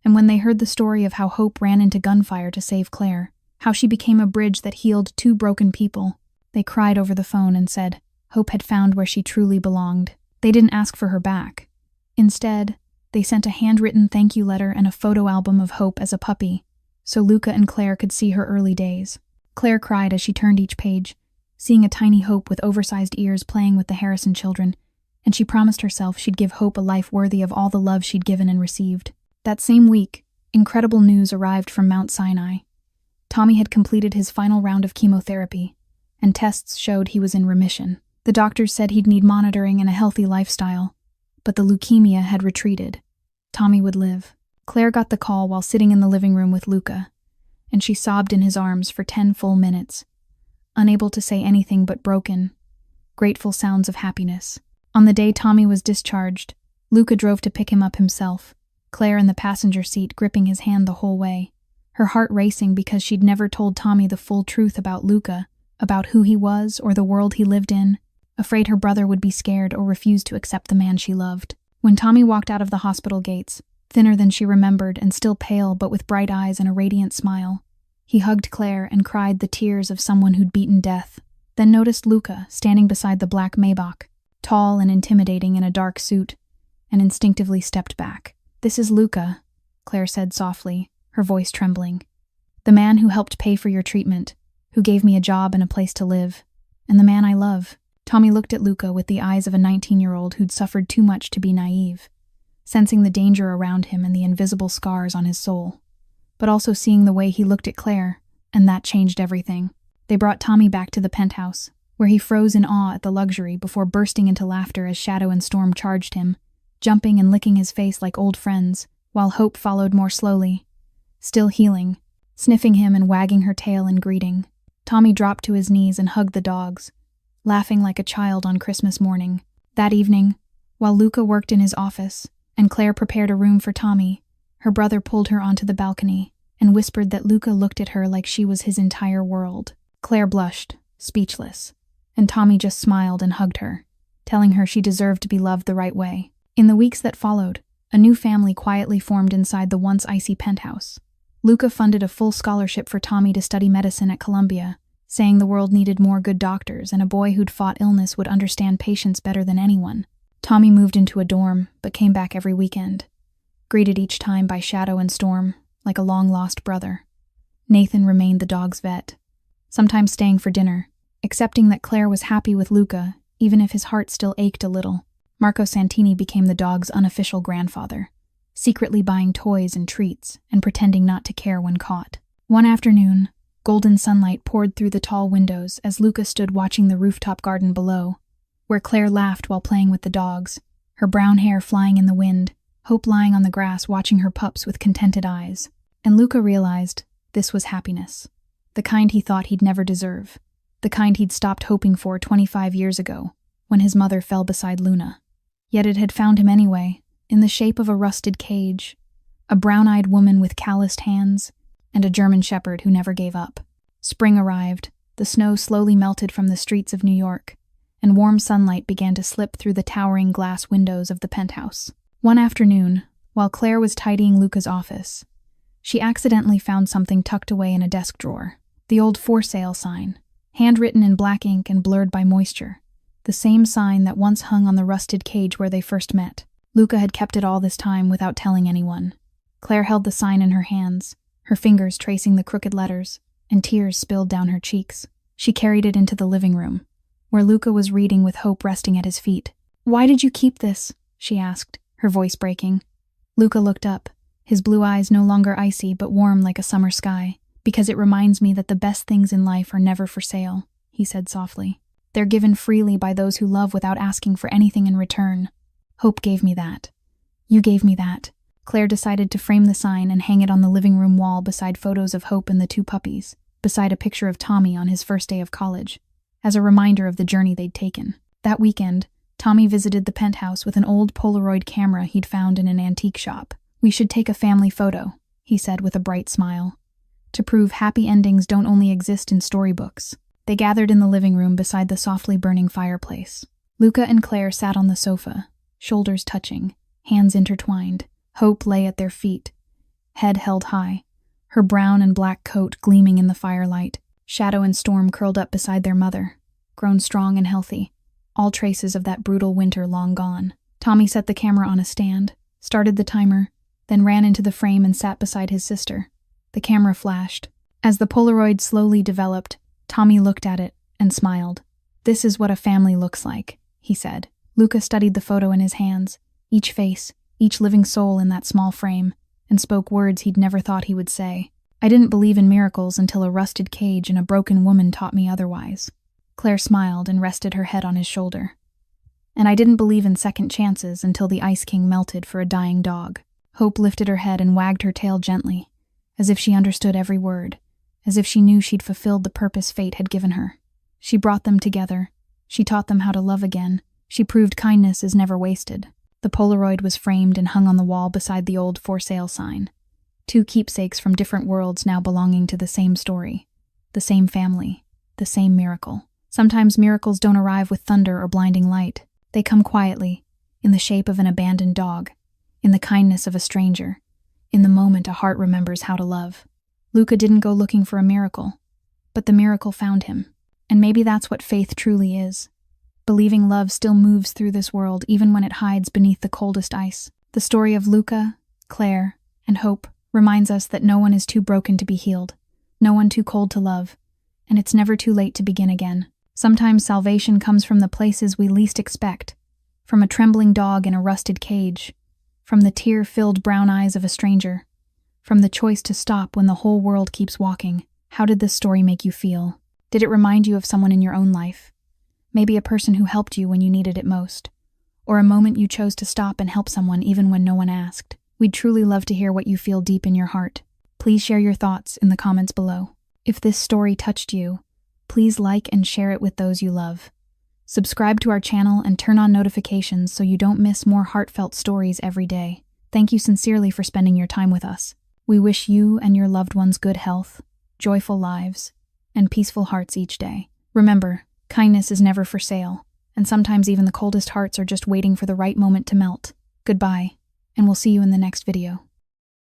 And when they heard the story of how Hope ran into gunfire to save Claire, how she became a bridge that healed 2 broken people, they cried over the phone and said Hope had found where she truly belonged. They didn't ask for her back. Instead, they sent a handwritten thank you letter and a photo album of Hope as a puppy, so Luca and Claire could see her early days. Claire cried as she turned each page, seeing a tiny Hope with oversized ears playing with the Harrison children, and she promised herself she'd give Hope a life worthy of all the love she'd given and received. That same week, incredible news arrived from Mount Sinai. Tommy had completed his final round of chemotherapy, and tests showed he was in remission. The doctors said he'd need monitoring and a healthy lifestyle, but the leukemia had retreated. Tommy would live. Claire got the call while sitting in the living room with Luca, and she sobbed in his arms for 10 full minutes, unable to say anything but broken, grateful sounds of happiness. On the day Tommy was discharged, Luca drove to pick him up himself, Claire in the passenger seat gripping his hand the whole way, her heart racing because she'd never told Tommy the full truth about Luca, about who he was or the world he lived in, afraid her brother would be scared or refuse to accept the man she loved. When Tommy walked out of the hospital gates, thinner than she remembered and still pale but with bright eyes and a radiant smile, he hugged Claire and cried the tears of someone who'd beaten death, then noticed Luca standing beside the black Maybach, tall and intimidating in a dark suit, and instinctively stepped back. "This is Luca," Claire said softly, her voice trembling. "The man who helped pay for your treatment, who gave me a job and a place to live, and the man I love." Tommy looked at Luca with the eyes of a 19-year-old who'd suffered too much to be naive, sensing the danger around him and the invisible scars on his soul, but also seeing the way he looked at Claire, and that changed everything. They brought Tommy back to the penthouse, where he froze in awe at the luxury before bursting into laughter as Shadow and Storm charged him, jumping and licking his face like old friends, while Hope followed more slowly, still healing, sniffing him and wagging her tail in greeting. Tommy dropped to his knees and hugged the dogs, laughing like a child on Christmas morning. That evening, while Luca worked in his office and Claire prepared a room for Tommy, her brother pulled her onto the balcony and whispered that Luca looked at her like she was his entire world. Claire blushed, speechless, and Tommy just smiled and hugged her, telling her she deserved to be loved the right way. In the weeks that followed, a new family quietly formed inside the once icy penthouse. Luca funded a full scholarship for Tommy to study medicine at Columbia, saying the world needed more good doctors and a boy who'd fought illness would understand patients better than anyone. Tommy moved into a dorm, but came back every weekend, greeted each time by Shadow and Storm, like a long-lost brother. Nathan remained the dog's vet, sometimes staying for dinner, accepting that Claire was happy with Luca, even if his heart still ached a little. Marco Santini became the dog's unofficial grandfather, secretly buying toys and treats and pretending not to care when caught. One afternoon, golden sunlight poured through the tall windows as Luca stood watching the rooftop garden below, where Claire laughed while playing with the dogs, her brown hair flying in the wind, Hope lying on the grass watching her pups with contented eyes. And Luca realized this was happiness, the kind he thought he'd never deserve, the kind he'd stopped hoping for 25 years ago, when his mother fell beside Luna. Yet it had found him anyway, in the shape of a rusted cage, a brown-eyed woman with calloused hands, and a German shepherd who never gave up. Spring arrived, the snow slowly melted from the streets of New York, and warm sunlight began to slip through the towering glass windows of the penthouse. One afternoon, while Claire was tidying Luca's office, she accidentally found something tucked away in a desk drawer. The old for sale sign, handwritten in black ink and blurred by moisture, the same sign that once hung on the rusted cage where they first met. Luca had kept it all this time without telling anyone. Claire held the sign in her hands, her fingers tracing the crooked letters, and tears spilled down her cheeks. She carried it into the living room, where Luca was reading with Hope resting at his feet. "Why did you keep this?" she asked, her voice breaking. Luca looked up, his blue eyes no longer icy but warm like a summer sky. "Because it reminds me that the best things in life are never for sale," he said softly. "They're given freely by those who love without asking for anything in return. Hope gave me that. You gave me that. Claire decided to frame the sign and hang it on the living room wall beside photos of Hope and the two puppies, beside a picture of Tommy on his first day of college, as a reminder of the journey they'd taken. That weekend, Tommy visited the penthouse with an old Polaroid camera he'd found in an antique shop. "We should take a family photo," he said with a bright smile, "to prove happy endings don't only exist in storybooks." They gathered in the living room beside the softly burning fireplace. Luca and Claire sat on the sofa, shoulders touching, hands intertwined. Hope lay at their feet, head held high, her brown and black coat gleaming in the firelight. Shadow and Storm curled up beside their mother, grown strong and healthy, all traces of that brutal winter long gone. Tommy set the camera on a stand, started the timer, then ran into the frame and sat beside his sister. The camera flashed. As the Polaroid slowly developed, Tommy looked at it and smiled. "This is what a family looks like," he said. Luca studied the photo in his hands, each face, each living soul in that small frame, and spoke words he'd never thought he would say. "I didn't believe in miracles until a rusted cage and a broken woman taught me otherwise." Claire smiled and rested her head on his shoulder. "And I didn't believe in second chances until the Ice King melted for a dying dog." Hope lifted her head and wagged her tail gently, as if she understood every word, as if she knew she'd fulfilled the purpose fate had given her. She brought them together. She taught them how to love again. She proved kindness is never wasted. The Polaroid was framed and hung on the wall beside the old for sale sign. Two keepsakes from different worlds now belonging to the same story, the same family, the same miracle. Sometimes miracles don't arrive with thunder or blinding light. They come quietly, in the shape of an abandoned dog, in the kindness of a stranger, in the moment a heart remembers how to love. Luca didn't go looking for a miracle, but the miracle found him. And maybe that's what faith truly is. Believing love still moves through this world even when it hides beneath the coldest ice. The story of Luca, Claire, and Hope reminds us that no one is too broken to be healed, no one too cold to love, and it's never too late to begin again. Sometimes salvation comes from the places we least expect, from a trembling dog in a rusted cage, from the tear-filled brown eyes of a stranger, from the choice to stop when the whole world keeps walking. How did this story make you feel? Did it remind you of someone in your own life? Maybe a person who helped you when you needed it most, or a moment you chose to stop and help someone even when no one asked. We'd truly love to hear what you feel deep in your heart. Please share your thoughts in the comments below. If this story touched you, please like and share it with those you love. Subscribe to our channel and turn on notifications so you don't miss more heartfelt stories every day. Thank you sincerely for spending your time with us. We wish you and your loved ones good health, joyful lives, and peaceful hearts each day. Remember, kindness is never for sale, and sometimes even the coldest hearts are just waiting for the right moment to melt. Goodbye, and we'll see you in the next video.